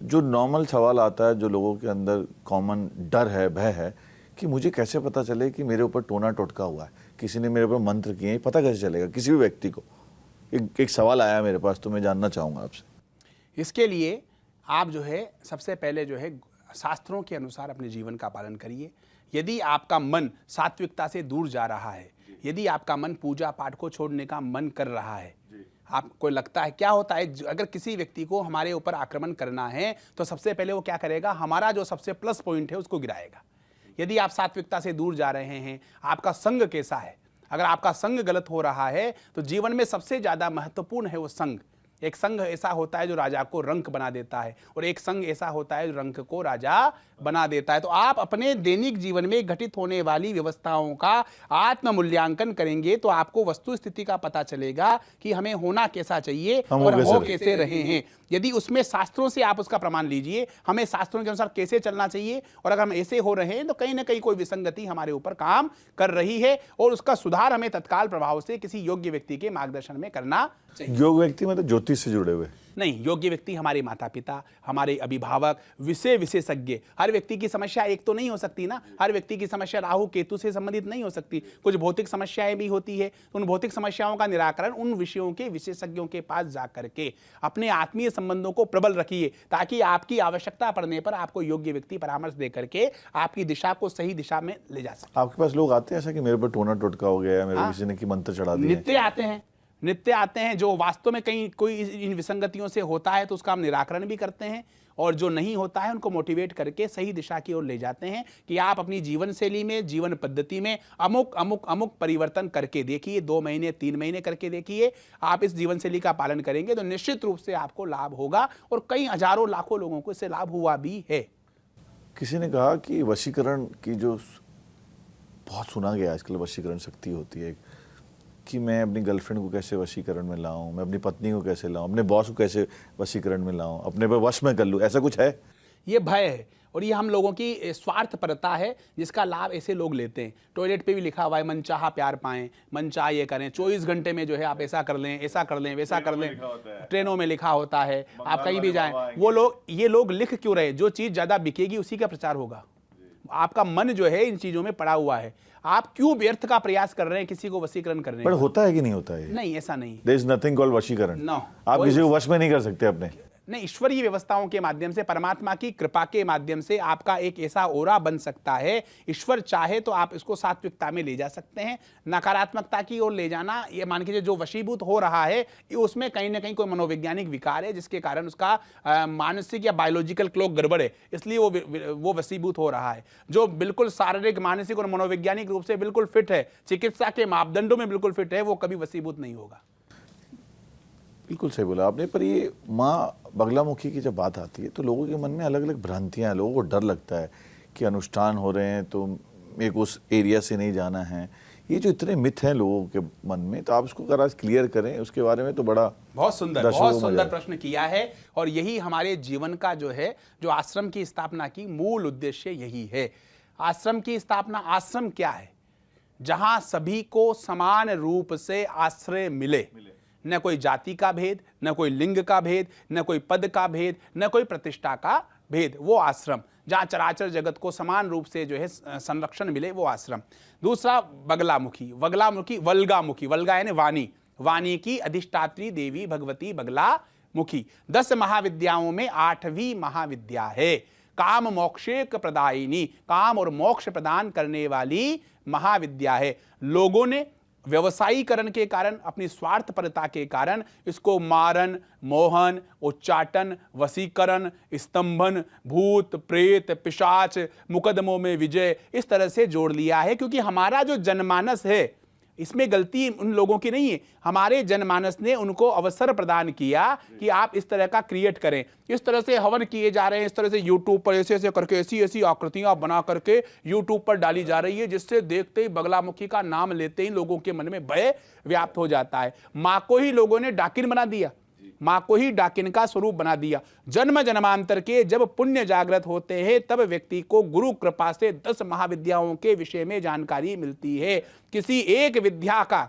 जो नॉर्मल सवाल आता है, जो लोगों के अंदर कॉमन डर है, भय है कि मुझे कैसे पता चले कि मेरे ऊपर टोना टोटका हुआ है, किसी ने मेरे ऊपर मंत्र किए हैं, पता कैसे चलेगा किसी भी व्यक्ति को? एक सवाल आया मेरे पास, तो मैं जानना चाहूँगा आपसे। इसके लिए आप जो है सबसे पहले जो है शास्त्रों के अनुसार अपने जीवन का पालन करिए। यदि आपका मन सात्विकता से दूर जा रहा है, यदि आपका मन पूजा पाठ को छोड़ने का मन कर रहा है, आपको लगता है, क्या होता है, अगर किसी व्यक्ति को हमारे ऊपर आक्रमण करना है तो सबसे पहले वो क्या करेगा, हमारा जो सबसे प्लस पॉइंट है उसको गिराएगा। यदि आप सात्विकता से दूर जा रहे हैं, आपका संग कैसा है, अगर आपका संग गलत हो रहा है तो जीवन में सबसे ज़्यादा महत्वपूर्ण है वो संग। एक संघ ऐसा होता है जो राजा को रंक बना देता है, और एक संघ ऐसा होता है जो रंक को राजा बना देता है। तो आप अपने दैनिक जीवन में घटित होने वाली व्यवस्थाओं का आत्म मूल्यांकन करेंगे तो आपको वस्तु स्थिति का पता चलेगा कि हमें होना कैसा चाहिए और हम हो कैसे रहे हैं। यदि उसमें शास्त्रों से आप उसका प्रमाण लीजिए, हमें शास्त्रों के अनुसार कैसे चलना चाहिए, और अगर हम ऐसे हो रहे हैं तो कहीं ना कहीं कोई विसंगति हमारे ऊपर काम कर रही है, और उसका सुधार हमें तत्काल प्रभाव से किसी योग्य व्यक्ति के मार्गदर्शन में करना चाहिए। योग व्यक्ति मतलब ज्योतिष से जुड़े हुए नहीं, योग्य व्यक्ति हमारे माता पिता, हमारे अभिभावक, विषय विशेषज्ञ। हर व्यक्ति की समस्या एक तो नहीं हो सकती ना, हर व्यक्ति की समस्या राहु केतु से संबंधित नहीं हो सकती। कुछ भौतिक समस्याएं भी होती है, उन भौतिक समस्याओं का निराकरण उन विषयों के विशेषज्ञों के पास जाकर के अपने आत्मीय संबंधों को प्रबल रखिए, ताकि आपकी आवश्यकता पड़ने पर आपको योग्य व्यक्ति परामर्श दे करके आपकी दिशा को सही दिशा में ले जा सके। आपके पास लोग आते हैं ऐसा कि मेरे पर टोना टोटका हो गया है, मेरे किसी ने की मंत्र चढ़ा दिए? नित्य आते हैं जो वास्तव में कहीं कोई इन विसंगतियों से होता है तो उसका हम निराकरण भी करते हैं, और जो नहीं होता है उनको मोटिवेट करके सही दिशा की ओर ले जाते हैं कि आप अपनी जीवन शैली में, जीवन पद्धति में अमुक अमुक अमुक परिवर्तन करके देखिए, 2 महीने 3 महीने करके देखिए। आप इस जीवन शैली का पालन करेंगे तो निश्चित रूप से आपको लाभ होगा, और कई हजारों लाखों लोगों को इससे लाभ हुआ भी है। किसी ने कहा कि वशीकरण की जो बहुत सुना गया आजकल वशीकरण शक्ति होती है कि मैं अपनी गर्लफ्रेंड को कैसे वशीकरण में लाऊं, मैं अपनी पत्नी को कैसे लाऊं, अपने बॉस को कैसे वशीकरण में लाऊं, अपने पर वश में कर लूं, ऐसा कुछ है? ये भय है, और ये हम लोगों की स्वार्थपरता है जिसका लाभ ऐसे लोग लेते हैं। टॉयलेट पे भी लिखा हुआ है मनचाहा प्यार पाएं, मनचाहा ये करें, 24 घंटे में जो है आप ऐसा कर लें, ऐसा कर लें, वैसा कर लें। ट्रेनों में लिखा होता है, आप कहीं भी जाएं, ये लोग लिख क्यों रहे? जो चीज़ ज़्यादा बिकेगी उसी का प्रचार होगा। आपका मन जो है इन चीज़ों में पड़ा हुआ है, आप क्यों व्यर्थ का प्रयास कर रहे हैं किसी को वशीकरण करने का? पर होता है कि नहीं होता है? नहीं, ऐसा नहीं। There is nothing called वशीकरण। No, आप किसी को वश में नहीं कर सकते अपने। नहीं, ईश्वरीय व्यवस्थाओं के माध्यम से, परमात्मा की कृपा के माध्यम से आपका एक ऐसा ओरा बन सकता है। ईश्वर चाहे तो आप इसको सात्विकता में ले जा सकते हैं। नकारात्मकता की ओर ले जाना, ये मान के जो वशीभूत हो रहा है, ये उसमें कहीं ना कहीं कोई मनोवैज्ञानिक विकार है, जिसके कारण उसका मानसिक या बायोलॉजिकल क्लॉक गड़बड़ है, इसलिए वो वशीभूत हो रहा है। जो बिल्कुल शारीरिक, मानसिक और मनोवैज्ञानिक रूप से बिल्कुल फिट है, चिकित्सा के मापदंडों में बिल्कुल फिट है, वो कभी वशीभूत नहीं होगा। बिल्कुल सही बोला आपने। पर ये माँ बगलामुखी की जब बात आती है तो लोगों के मन में अलग अलग भ्रांतियां हैं। लोगों को डर लगता है कि अनुष्ठान हो रहे हैं तो मेरे को उस एरिया से नहीं जाना है। ये जो इतने मिथ हैं लोगों के मन में, तो आप उसको अगर आज क्लियर करें उसके बारे में, तो बड़ा बहुत सुंदर प्रश्न किया है। और यही हमारे जीवन का जो है, जो आश्रम की स्थापना की मूल उद्देश्य यही है। आश्रम की स्थापना, आश्रम क्या है? जहां सभी को समान रूप से आश्रय मिले, न कोई जाति का भेद, न कोई लिंग का भेद, न कोई पद का भेद, न कोई प्रतिष्ठा का भेद, वो आश्रम। जहां चराचर जगत को समान रूप से जो है संरक्षण मिले, वो आश्रम। दूसरा बगलामुखी, वल्गामुखी, वल्गा यानी वाणी, वाणी की अधिष्ठात्री देवी भगवती बगलामुखी। 10 महाविद्याओं में 8वीं महाविद्या है। काम मोक्षेक प्रदायिनी, काम और मोक्ष प्रदान करने वाली महाविद्या है। लोगों ने व्यवसायीकरण के कारण, अपनी स्वार्थपरता के कारण इसको मारन, मोहन, उच्चाटन, वशीकरण, स्तंभन, भूत, प्रेत, पिशाच, मुकदमों में विजय, इस तरह से जोड़ लिया है। क्योंकि हमारा जो जनमानस है, इसमें गलती उन लोगों की नहीं है, हमारे जनमानस ने उनको अवसर प्रदान किया कि आप इस तरह का क्रिएट करें। इस तरह से हवन किए जा रहे हैं, इस तरह से यूट्यूब पर ऐसे ऐसे करके ऐसी ऐसी आकृतियां बना करके यूट्यूब पर डाली जा रही है, जिससे देखते ही बगलामुखी का नाम लेते ही लोगों के मन में भय व्याप्त हो जाता है। माँ को ही लोगों ने डाकिन बना दिया, माँ को ही डाकिन का स्वरूप बना दिया। जन्म जन्मांतर के जब पुण्य जागृत होते हैं, तब व्यक्ति को गुरु कृपा से 10 महाविद्याओं के विषय में जानकारी मिलती है। किसी एक विद्या का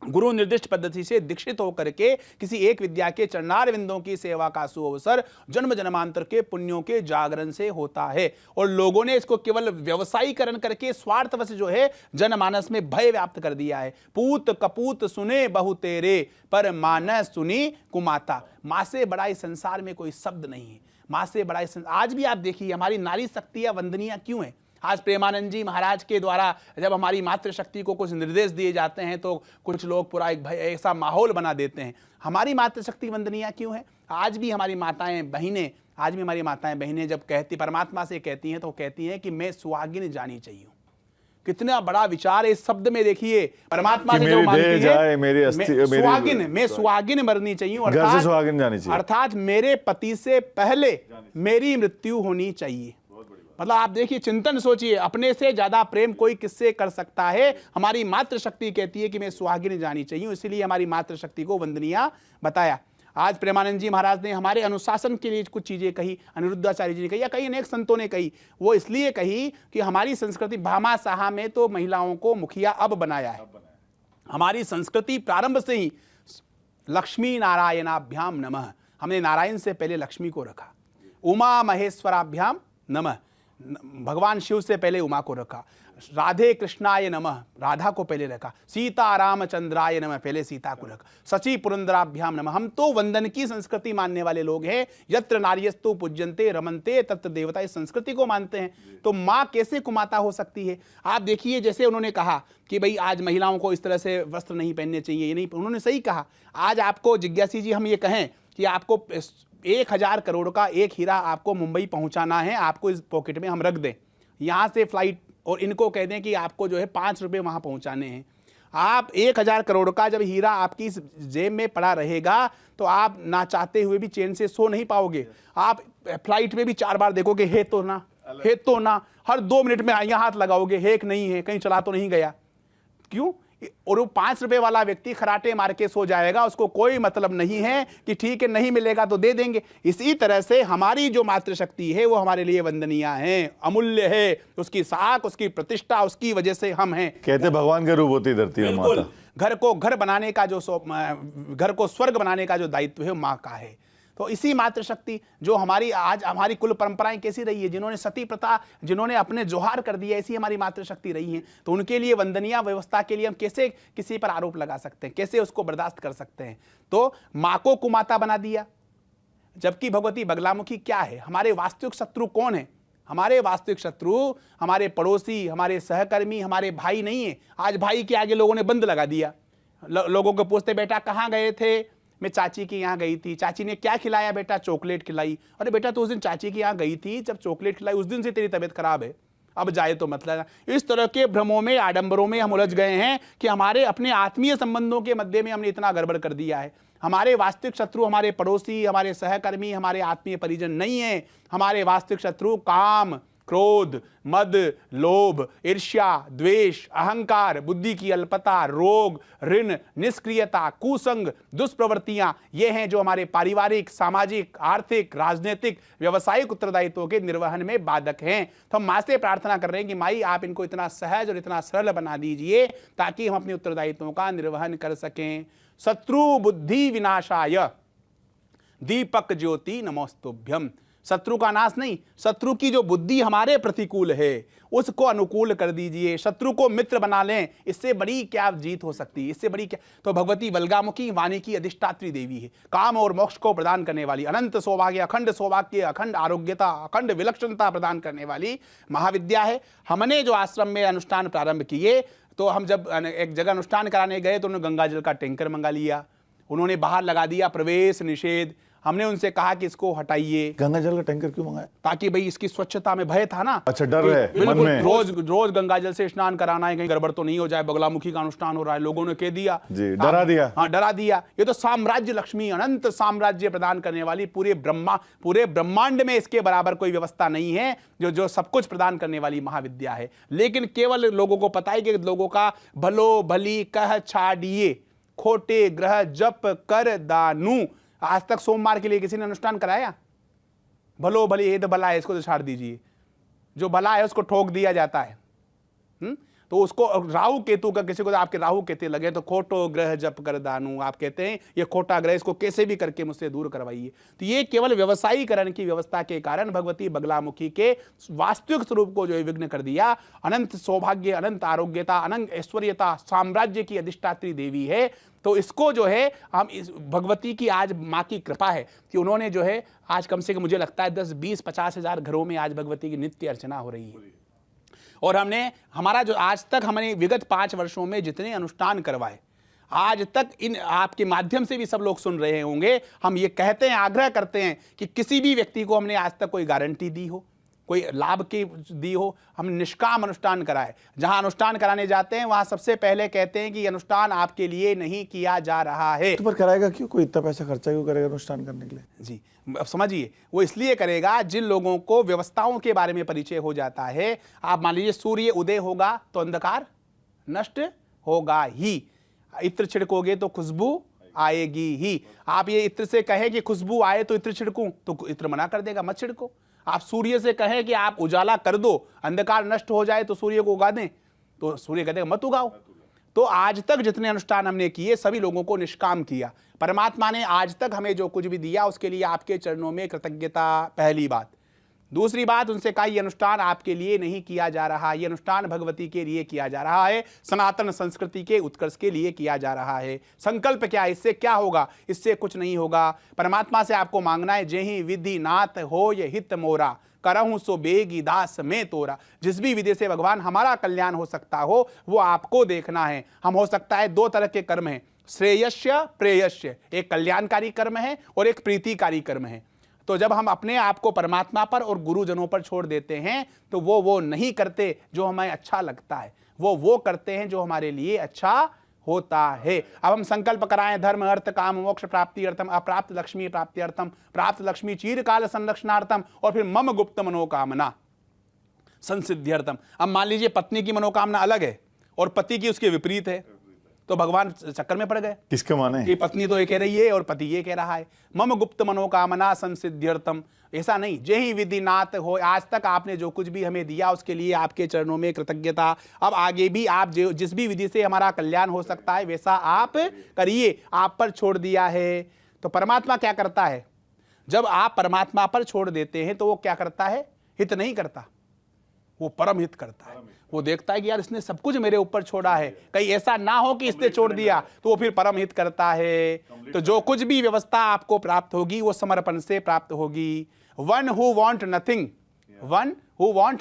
गुरु निर्दिष्ट पद्धति से दीक्षित होकर के किसी एक विद्या के चरणार विंदों की सेवा का सुअवसर जन्म जन्मांतर के पुण्यों के जागरण से होता है। और लोगों ने इसको केवल व्यवसायीकरण करके स्वार्थवश जो है जनमानस में भय व्याप्त कर दिया है। पूत कपूत सुने बहु तेरे, पर मानस सुनी कुमाता। माँ से बड़ा इस संसार में कोई शब्द नहीं है। माँ से बड़ा आज भी आप देखिए, हमारी नारी शक्तियां वंदनीय क्यों है? आज प्रेमानंद जी महाराज के द्वारा जब हमारी मातृशक्ति को कुछ निर्देश दिए जाते हैं, तो कुछ लोग पूरा एक ऐसा माहौल बना देते हैं। हमारी मातृशक्ति वंदनीय क्यों है? आज भी हमारी माताएं बहनें जब कहती, परमात्मा से कहती हैं, तो कहती हैं कि मैं सुहागिन जानी चाहिए। कितना बड़ा विचार है इस शब्द में। देखिए, परमात्मा से जो मांगती है, मैं सुहागिन मरनी चाहिए, अर्थात मेरे पति से पहले मेरी मृत्यु होनी चाहिए। मतलब आप देखिए, चिंतन सोचिए, अपने से ज्यादा प्रेम कोई किससे कर सकता है? हमारी मातृशक्ति कहती है कि मैं सुहागिन जानी चाहिए, इसीलिए हमारी मातृशक्ति को वंदनीय बताया। आज प्रेमानंद जी महाराज ने हमारे अनुशासन के लिए कुछ चीजें कही, अनिरुद्धाचार्य जी ने कही, या कई अनेक संतों ने कही। वो इसलिए कही कि हमारी संस्कृति, भामा साहा में तो महिलाओं को मुखिया अब बनाया है। हमारी संस्कृति प्रारंभ से ही लक्ष्मी नारायणाभ्याम नमः, हमने नारायण से पहले लक्ष्मी को रखा। उमा महेश्वराभ्याम नमः, भगवान शिव से पहले उमा को रखा। राधे कृष्णाय नमः, राधा को पहले रखा। सीता रामचंद्राय नमः, पहले सीता को रखा। सची पुरंदराभ्याम नमः। हम तो वंदन की संस्कृति मानने वाले लोग हैं। यत्र नार्यस्तु पूज्यन्ते रमन्ते तत्र देवता, इस संस्कृति को मानते हैं। तो माँ कैसे कुमाता हो सकती है? आप देखिए, जैसे उन्होंने कहा कि भाई आज महिलाओं को इस तरह से वस्त्र नहीं पहनने चाहिए, ये नहीं, उन्होंने सही कहा। आज आपको जिज्ञासी जी हम ये कहें कि आपको 1000 करोड़ का एक हीरा आपको मुंबई पहुंचाना है, आपको इस पॉकेट में हम रख दें, यहाँ से फ्लाइट, और इनको कह दें कि आपको जो है 5 रुपये वहाँ पहुँचाने हैं। आप 1000 करोड़ का जब हीरा आपकी इस जेब में पड़ा रहेगा, तो आप ना चाहते हुए भी चैन से सो नहीं पाओगे। आप फ्लाइट में भी 4 बार देखोगे, है तो ना, है तो ना। हर 2 मिनट में यहाँ हाथ लगाओगे, है कि नहीं है, कहीं चला तो नहीं गया। क्यों? और वो 5 रुपए वाला व्यक्ति खराटे मार के सो जाएगा, उसको कोई मतलब नहीं है कि ठीक है नहीं मिलेगा तो दे देंगे। इसी तरह से हमारी जो मातृशक्ति है वो हमारे लिए वंदनीय है, अमूल्य है। उसकी साख, उसकी प्रतिष्ठा, उसकी वजह से हम हैं। कहते भगवान के रूप होती धरती है माता। घर को घर बनाने का जो घर को स्वर्ग बनाने का जो दायित्व है माँ का है। तो इसी मातृशक्ति जो हमारी आज हमारी कुल परंपराएं कैसी रही है, जिन्होंने सती प्रथा, जिन्होंने अपने जोहार कर दिया, ऐसी हमारी मातृशक्ति रही है। तो उनके लिए वंदनीय व्यवस्था के लिए हम कैसे किसी पर आरोप लगा सकते हैं, कैसे उसको बर्दाश्त कर सकते हैं? तो माँ को कुमाता बना दिया, जबकि भगवती बगलामुखी क्या है? हमारे वास्तविक शत्रु कौन है? हमारे वास्तविक शत्रु हमारे पड़ोसी, हमारे सहकर्मी, हमारे भाई नहीं है। आज भाई के आगे लोगों ने बंद लगा दिया। लोगों को पूछते, बेटा कहाँ गए थे? मैं चाची के यहाँ गई थी। चाची ने क्या खिलाया? बेटा चॉकलेट खिलाई। अरे बेटा तो उस दिन चाची के यहाँ गई थी, जब चॉकलेट खिलाई उस दिन से तेरी तबीयत खराब है, अब जाए तो मतलब। इस तरह के भ्रमों में, आडंबरों में हम उलझ गए हैं कि हमारे अपने आत्मीय संबंधों के मध्य में हमने इतना गड़बड़ कर दिया है। हमारे वास्तविक शत्रु हमारे पड़ोसी, हमारे सहकर्मी, हमारे आत्मीय परिजन नहीं है। हमारे वास्तविक शत्रु काम, क्रोध, मद, लोभ, ईर्ष्या, द्वेष, अहंकार, बुद्धि की अल्पता, रोग, ऋण, निष्क्रियता, कुसंग, दुष्प्रवृत्तियां, ये हैं जो हमारे पारिवारिक, सामाजिक, आर्थिक, राजनीतिक, व्यवसायिक उत्तरदायित्वों के निर्वहन में बाधक हैं। तो हम माँ से प्रार्थना कर रहे हैं कि माई आप इनको इतना सहज और इतना सरल बना दीजिए ताकि हम अपने उत्तरदायित्वों का निर्वहन कर सकें। शत्रु बुद्धि विनाशाय दीपक ज्योति नमोस्तुभ्यम। शत्रु का नाश नहीं, शत्रु की जो बुद्धि हमारे प्रतिकूल है उसको अनुकूल कर दीजिए। शत्रु को मित्र बना लें, इससे बड़ी क्या जीत हो सकती है? इससे बड़ी क्या? तो भगवती बलगामुखी वाणी की अधिष्ठात्री देवी है, काम और मोक्ष को प्रदान करने वाली, अनंत सौभाग्य, अखंड आरोग्यता, अखंड विलक्षणता प्रदान करने वाली महाविद्या है। हमने जो आश्रम में अनुष्ठान प्रारंभ किए, तो हम जब एक जगह अनुष्ठान कराने गए तो उन्होंने गंगा जल का टैंकर मंगा लिया, उन्होंने बाहर लगा दिया प्रवेश निषेध। हमने उनसे कहा कि इसको हटाइए। गंगा जल का टैंकर क्यों मंगाया? ताकि भाई इसकी स्वच्छता में भय था ना। अच्छा, डर है मन बिल्कुल, में। रोज गंगा जल से स्नान कराना है, कहीं गड़बड़ तो नहीं हो जाए, बगलामुखी का अनुष्ठान हो रहा है। लोगों ने कह दिया जी, डरा दिया। हाँ, डरा दिया। ये तो साम्राज्य लक्ष्मी, अनंत साम्राज्य प्रदान करने वाली, पूरे ब्रह्मांड में इसके बराबर कोई व्यवस्था नहीं है, जो सब कुछ प्रदान करने वाली महाविद्या है। लेकिन केवल लोगों को पता है कि लोगों का भलो भली कह छाड़िए, खोटे ग्रह जप कर दानू। आज तक सोमवार के लिए किसी ने अनुष्ठान कराया? भलो भली हेद भला है, इसको तो छाड़ दीजिए। जो भला है उसको ठोक दिया जाता है। तो उसको राहु केतु का, किसी को आपके राहु केतु लगे तो खोटो ग्रह जप कर दानू, आप कहते हैं ये खोटा ग्रह, इसको कैसे भी करके मुझसे दूर करवाइए। तो ये केवल व्यवसायीकरण की व्यवस्था के कारण भगवती बगलामुखी के वास्तविक स्वरूप को जो है विघ्न कर दिया। अनंत सौभाग्य, अनंत आरोग्यता, अनंत ऐश्वर्यता, साम्राज्य की अधिष्ठात्री देवी है। तो इसको जो है हम इस भगवती की आज माँ की कृपा है कि उन्होंने जो है आज कम से कम मुझे लगता है 10, 20, 50 हजार घरों में आज भगवती की नित्य अर्चना हो रही है। और हमारा जो आज तक हमने विगत 5 वर्षों में जितने अनुष्ठान करवाए, आज तक इन आपके माध्यम से भी सब लोग सुन रहे होंगे, हम ये कहते हैं, आग्रह करते हैं कि किसी भी व्यक्ति को हमने आज तक कोई गारंटी दी हो, कोई लाभ की दी हो, हम निष्काम अनुष्ठान कराए। जहां अनुष्ठान कराने जाते हैं वहां सबसे पहले कहते हैं कि अनुष्ठान आपके लिए नहीं किया जा रहा है। तो पर कराएगा क्यों? कोई इतना पैसा खर्चा क्यों करेगा अनुष्ठान करने के लिए? जी, अब समझिए, वो इसलिए करेगा जिन लोगों को व्यवस्थाओं के बारे में परिचय हो जाता है। आप मान लीजिए सूर्य उदय होगा तो अंधकार नष्ट होगा ही, इत्र छिड़कोगे तो खुशबू आएगी ही। आप ये इत्र से कहें कि खुशबू आए तो इत्र छिड़कूं, तो इत्र मना कर देगा, मत छिड़को। आप सूर्य से कहें कि आप उजाला कर दो, अंधकार नष्ट हो जाए तो सूर्य को उगा दें, तो सूर्य कहते मत उगाओ। तो आज तक जितने अनुष्ठान हमने किए सभी लोगों को निष्काम किया। परमात्मा ने आज तक हमें जो कुछ भी दिया उसके लिए आपके चरणों में कृतज्ञता, पहली बात। दूसरी बात, उनसे कहा ये अनुष्ठान आपके लिए नहीं किया जा रहा, ये अनुष्ठान भगवती के लिए किया जा रहा है, सनातन संस्कृति के उत्कर्ष के लिए किया जा रहा है। संकल्प क्या है? इससे क्या होगा? इससे कुछ नहीं होगा। परमात्मा से आपको मांगना है, जेहि विधि नाथ हो ये हित मोरा, करहूं सो बेगी दास में तोरा। जिस भी विधि से भगवान हमारा कल्याण हो सकता हो वो आपको देखना है। हम हो सकता है 2 तरह के कर्म हैं, श्रेयस्य प्रेयस्य, एक कल्याणकारी कर्म है और एक प्रीतिकारी कर्म है। तो जब हम अपने आप को परमात्मा पर और गुरुजनों पर छोड़ देते हैं तो वो नहीं करते जो हमें अच्छा लगता है, वो करते हैं जो हमारे लिए अच्छा होता है। अब हम संकल्प कराएं, धर्म अर्थ काम मोक्ष प्राप्ति अर्थम, अप्राप्त लक्ष्मी प्राप्ति अर्थम, प्राप्त लक्ष्मी चीरकाल संरक्षणार्थम, और फिर मम गुप्त मनोकामना संसिद्ध्यर्थम। अब मान लीजिए पत्नी की मनोकामना अलग है और पति की उसके विपरीत है, तो भगवान चक्कर में पड़ गए। किसके माने? कि पत्नी तो ये कह रही है और पति ये कह रहा है। मम गुप्त मनोकामना संसिद्ध्यर्थम, ऐसा नहीं, जेहि विधि नाथ हो। आज तक आपने जो कुछ भी हमें दिया उसके लिए आपके चरणों में कृतज्ञता। अब आगे भी आप जिस भी विधि से हमारा कल्याण हो सकता है वैसा आप करिए, आप पर छोड़ दिया है। तो परमात्मा क्या करता है? जब आप परमात्मा पर छोड़ देते हैं तो वो क्या करता है? हित नहीं करता, वो परम हित करता है। वो देखता है कि यार इसने सब कुछ मेरे ऊपर छोड़ा है, कहीं ऐसा ना हो कि इसने छोड़ दिया, तो वो फिर परम हित करता है। तो जो कुछ भी व्यवस्था आपको प्राप्त होगी वो समर्पण से प्राप्त होगी। One who want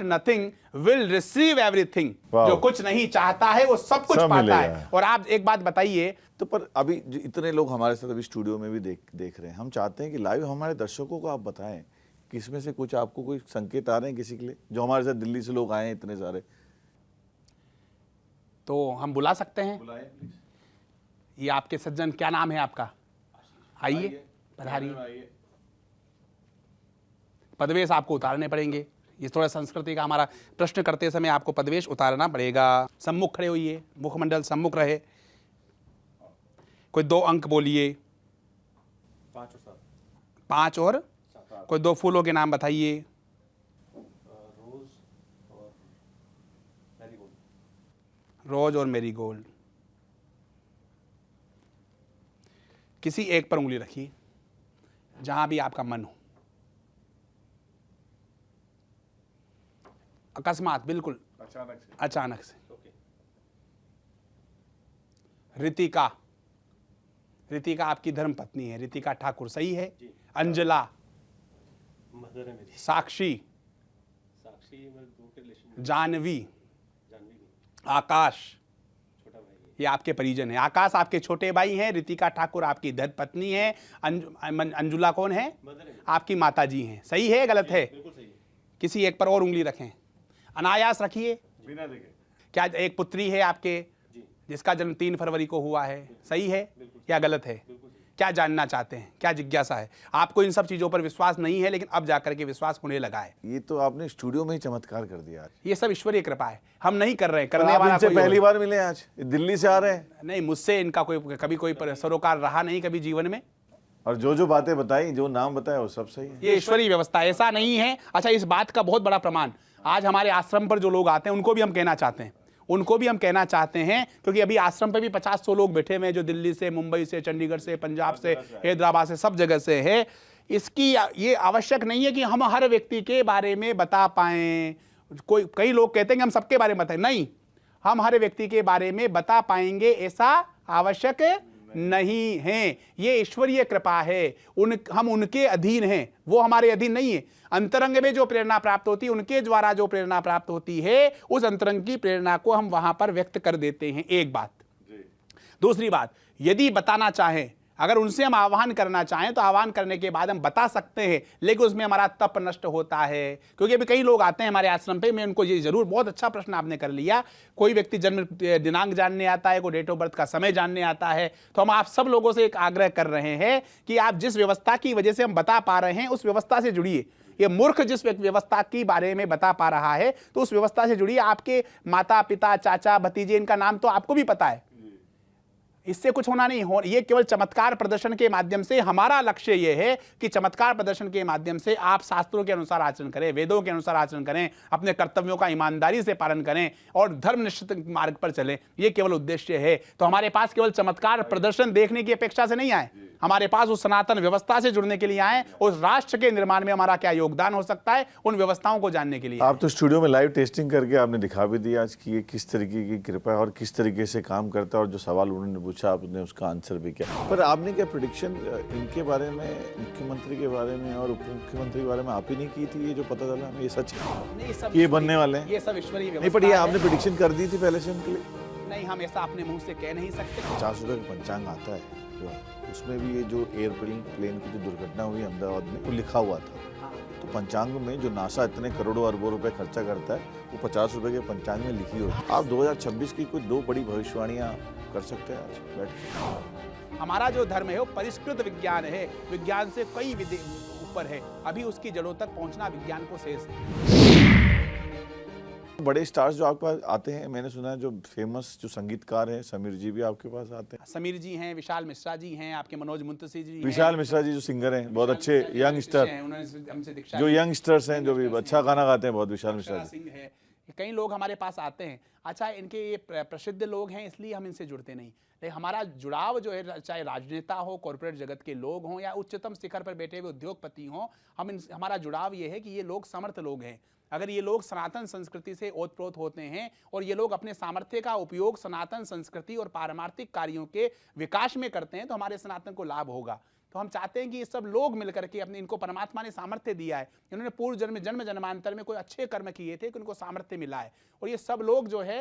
nothing will receive everything. जो कुछ नहीं चाहता है वो सब कुछ पाता है। और आप एक बात बताइए, तो पर अभी जो इतने लोग हमारे साथ अभी स्टूडियो में भी देख रहे हैं, हम चाहते हैं कि लाइव हमारे दर्शकों को आप बताएं कि इसमें से कुछ आपको कोई संकेत आ रहे हैं किसी के लिए, जो हमारे साथ दिल्ली से लोग आए हैं इतने सारे, तो हम बुला सकते हैं। बुलाएं प्लीज। ये आपके सज्जन, क्या नाम है आपका? आइए, पधारिए। पदवेश आपको उतारने पड़ेंगे। ये थोड़ा संस्कृति का हमारा प्रश्न करते समय आपको पदवेश उतारना पड़ेगा। सम्मुख खड़े होइए, मुखमंडल सम्मुख रहे। कोई 2 अंक बोलिए। 5 और कोई 2 फूलों के नाम बताइए। रोज और मैरीगोल्ड। किसी एक पर उंगली रखिए, जहां भी आपका मन हो। अकस्मात, बिल्कुल अचानक से। रितिका आपकी धर्म पत्नी है। रितिका ठाकुर सही है। अंजला, मदर है मेरी। साक्षी, जानवी, आकाश, छोटा भाई है। ये आपके परिजन है। आकाश आपके छोटे भाई हैं। रितिका ठाकुर आपकी धर्म पत्नी है। अंजुला कौन है? मदर है। आपकी माता जी हैं। सही है, गलत है? बिल्कुल सही है। किसी एक पर और उंगली रखें, अनायास रखिए। बिना देखे। क्या एक पुत्री है आपके, जी। जिसका जन्म 3 फरवरी को हुआ है? सही है या गलत है? बिल्कुल सही। क्या जानना चाहते हैं, क्या जिज्ञासा है आपको? इन सब चीजों पर विश्वास नहीं है, लेकिन अब जाकर के विश्वास होने लगा है। ये तो आपने स्टूडियो में ही चमत्कार कर दिया आज। ये सब ईश्वरीय कृपा है, हम नहीं कर रहे हैं। करने आप वाला इनसे कोई पहली और। बार मिले आज, दिल्ली से आ रहे हैं, नहीं, मुझसे इनका कभी कोई सरोकार रहा नहीं कभी जीवन में। और जो बातें बताई, जो नाम बताया, वो सब सही है। ये ईश्वरीय व्यवस्था, ऐसा नहीं है। अच्छा, इस बात का बहुत बड़ा प्रमाण आज हमारे आश्रम पर जो लोग आते हैं उनको भी हम कहना चाहते हैं, क्योंकि अभी आश्रम पर भी 50-100 लोग बैठे हुए हैं, जो दिल्ली से, मुंबई से, चंडीगढ़ से, पंजाब से, हैदराबाद से, सब जगह से है। इसकी ये आवश्यक नहीं है कि हम हर व्यक्ति के बारे में बता पाएं। कई लोग कहते हैं कि हम सबके बारे में बताएं। नहीं, हम हर व्यक्ति के बारे में बता पाएंगे ऐसा आवश्यक नहीं है। ये ईश्वरीय कृपा है। हम उनके अधीन हैं, वो हमारे अधीन नहीं है। अंतरंग में जो प्रेरणा प्राप्त होती है, उनके द्वारा जो प्रेरणा प्राप्त होती है, उस अंतरंग की प्रेरणा को हम वहां पर व्यक्त कर देते हैं। एक बात। दूसरी बात, यदि बताना चाहें, अगर उनसे हम आह्वान करना चाहें तो आह्वान करने के बाद हम बता सकते हैं, लेकिन उसमें हमारा तप नष्ट होता है। क्योंकि अभी कई लोग आते हैं हमारे आश्रम पे, मैं उनको ये जरूर, बहुत अच्छा प्रश्न आपने कर लिया, कोई व्यक्ति जन्म दिनांक जानने आता है, कोई डेट ऑफ बर्थ का समय जानने आता है, तो हम आप सब लोगों से एक आग्रह कर रहे हैं कि आप जिस व्यवस्था की वजह से हम बता पा रहे हैं, उस व्यवस्था से जुड़िए। ये मूर्ख जिस व्यवस्था के बारे में बता पा रहा है, तो उस व्यवस्था से जुड़िए। आपके माता पिता, चाचा, भतीजे, इनका नाम तो आपको भी पता है। इससे कुछ होना नहीं हो, ये केवल चमत्कार प्रदर्शन के माध्यम से, हमारा लक्ष्य ये है कि चमत्कार प्रदर्शन के माध्यम से आप शास्त्रों के अनुसार आचरण करें, वेदों के अनुसार आचरण करें, अपने कर्तव्यों का ईमानदारी से पालन करें और धर्मनिष्ठ मार्ग पर चलें। ये केवल उद्देश्य है। तो हमारे पास केवल चमत्कार प्रदर्शन देखने की अपेक्षा से नहीं आए, हमारे पास उस सनातन व्यवस्था से जुड़ने के लिए आए। उस राष्ट्र के निर्माण में हमारा क्या योगदान हो सकता है, उन व्यवस्थाओं को जानने के लिए। आप तो स्टूडियो में लाइव टेस्टिंग करके आपने दिखा भी दिया आज कि ये किस तरीके की कृपा है और किस तरीके से काम करता है, और जो सवाल उन्होंने पूछा आपने उसका आंसर भी किया। पर आपने क्या प्रेडिक्शन इनके बारे में, मुख्यमंत्री के बारे में और उप मुख्यमंत्री के बारे में आप ही नहीं की थी? ये जो पता चला हमें, ये सच है, ये बनने वाले हैं? ये सब ईश्वरीय नहीं, पर ये आपने प्रेडिक्शन कर दी थी पहले से उनके लिए? नहीं, हम ऐसा अपने मुंह से कह नहीं सकते। 50 रुपए का पंचांग आता है, उसमें भी ये जो एयरप्लेन की जो दुर्घटना हुई अहमदाबाद में, वो लिखा हुआ था। तो पंचांग में जो नासा इतने करोड़ों अरबों रुपए खर्चा करता है, वो 50 रुपए के पंचांग में लिखी हुई। आप 2026 की कोई 2 बड़ी भविष्यवाणियां कर सकते हैं आज बैठ? हमारा जो धर्म है वो परिष्कृत विज्ञान है, विज्ञान से कई ऊपर है। अभी उसकी जड़ों तक पहुंचना विज्ञान को शेष है। बड़े स्टार्स जो आपके पास आते हैं, मैंने सुना है जो फेमस जो संगीतकार हैं, समीर जी भी आपके पास आते हैं। समीर जी हैं, विशाल मिश्रा जी हैं, आपके मनोज मुंतसी जी हैं। विशाल मिश्रा जी जो सिंगर हैं, बहुत अच्छे यंगस्टर, उन्होंने हमसे दीक्षा जो यंगस्टर्स हैं, जो भी अच्छा गाना गाते हैं बहुत, विशाल मिश्रा जी। सिंह है, कई लोग हमारे पास आते हैं, अच्छा इनके ये प्रसिद्ध लोग हैं इसलिए हम इनसे जुड़ते नहीं, लेकिन हमारा जुड़ाव जो है चाहे राजनेता हो, कॉरपोरेट जगत के लोग हों या उच्चतम शिखर पर बैठे हुए उद्योगपति हों, हमारा जुड़ाव ये है कि ये लोग समर्थ लोग हैं। अगर ये लोग सनातन संस्कृति से ओतप्रोत होते हैं और ये लोग अपने सामर्थ्य का उपयोग सनातन संस्कृति और पारमार्थिक कार्यों के विकास में करते हैं तो हमारे सनातन को लाभ होगा। तो हम चाहते हैं कि ये सब लोग मिलकर के अपने, इनको परमात्मा ने सामर्थ्य दिया है, इन्होंने पूर्व जन्म जन्मांतर में कोई अच्छे कर्म किए थे कि उनको सामर्थ्य मिला है, और ये सब लोग जो है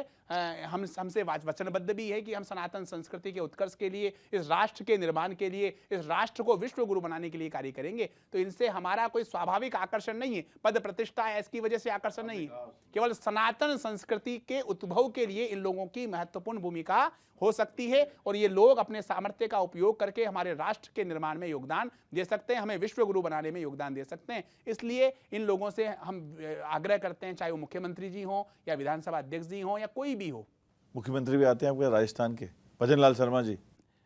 हमसे वचनबद्ध भी है कि हम सनातन संस्कृति के उत्कर्ष के लिए, इस राष्ट्र के निर्माण के लिए, इस राष्ट्र को विश्व गुरु बनाने के लिए कार्य करेंगे। तो इनसे हमारा कोई स्वाभाविक आकर्षण नहीं है, पद प्रतिष्ठा है इसकी वजह से आकर्षण नहीं है, केवल सनातन संस्कृति के उद्भव के लिए इन लोगों की महत्वपूर्ण भूमिका हो सकती है, और ये लोग अपने सामर्थ्य का उपयोग करके हमारे राष्ट्र के निर्माण में योगदान दे सकते हैं, हमें विश्व गुरु बनाने में योगदान दे सकते हैं। इसलिए इन लोगों से हम आग्रह करते हैं, चाहे वो मुख्यमंत्री जी हों या विधानसभा अध्यक्ष जी हों या कोई भी हो। मुख्यमंत्री भी आते हैं आपके राजस्थान के, भजन लाल शर्मा जी?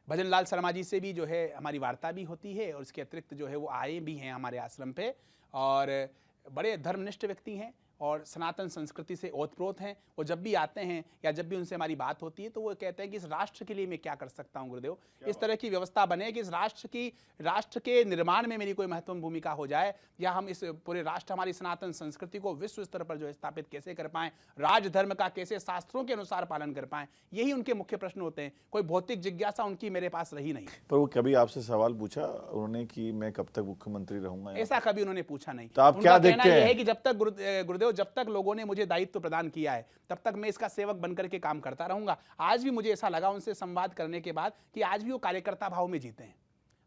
भजन लाल शर्मा जी से भी जो है हमारी वार्ता भी होती है, और इसके अतिरिक्त जो है वो आए भी हैं हमारे आश्रम पे, और बड़े धर्मनिष्ठ व्यक्ति हैं और सनातन संस्कृति से ओतप्रोत हैं। वो जब भी आते हैं या जब भी उनसे हमारी बात होती है तो वो कहते हैं कि इस राष्ट्र के लिए मैं क्या कर सकता हूँ गुरुदेव, इस तरह की व्यवस्था बने कि इस राष्ट्र के निर्माण में मेरी कोई महत्वपूर्ण भूमिका हो जाए, या हम इस पूरे राष्ट्र, हमारी सनातन संस्कृति को विश्व स्तर पर जो है स्थापित कैसे कर पाएं, राजधर्म का कैसे शास्त्रों के अनुसार पालन कर पाएं, यही उनके मुख्य प्रश्न होते हैं। कोई भौतिक जिज्ञासा उनकी मेरे पास रही नहीं। पर वो कभी आपसे सवाल पूछा उन्होंने कि मैं कब तक मुख्यमंत्री रहूंगा? ऐसा कभी उन्होंने पूछा नहीं। तो आप क्या देखते हैं? यह है कि जब तक गुरुदेव, जब तक लोगों ने मुझे दायित्व प्रदान किया है तब तक मैं इसका सेवक बनकर के काम करता रहूंगा। आज भी मुझे ऐसा लगा उनसे संवाद करने के बाद कि आज भी वो कार्यकर्ता भाव में जीते हैं,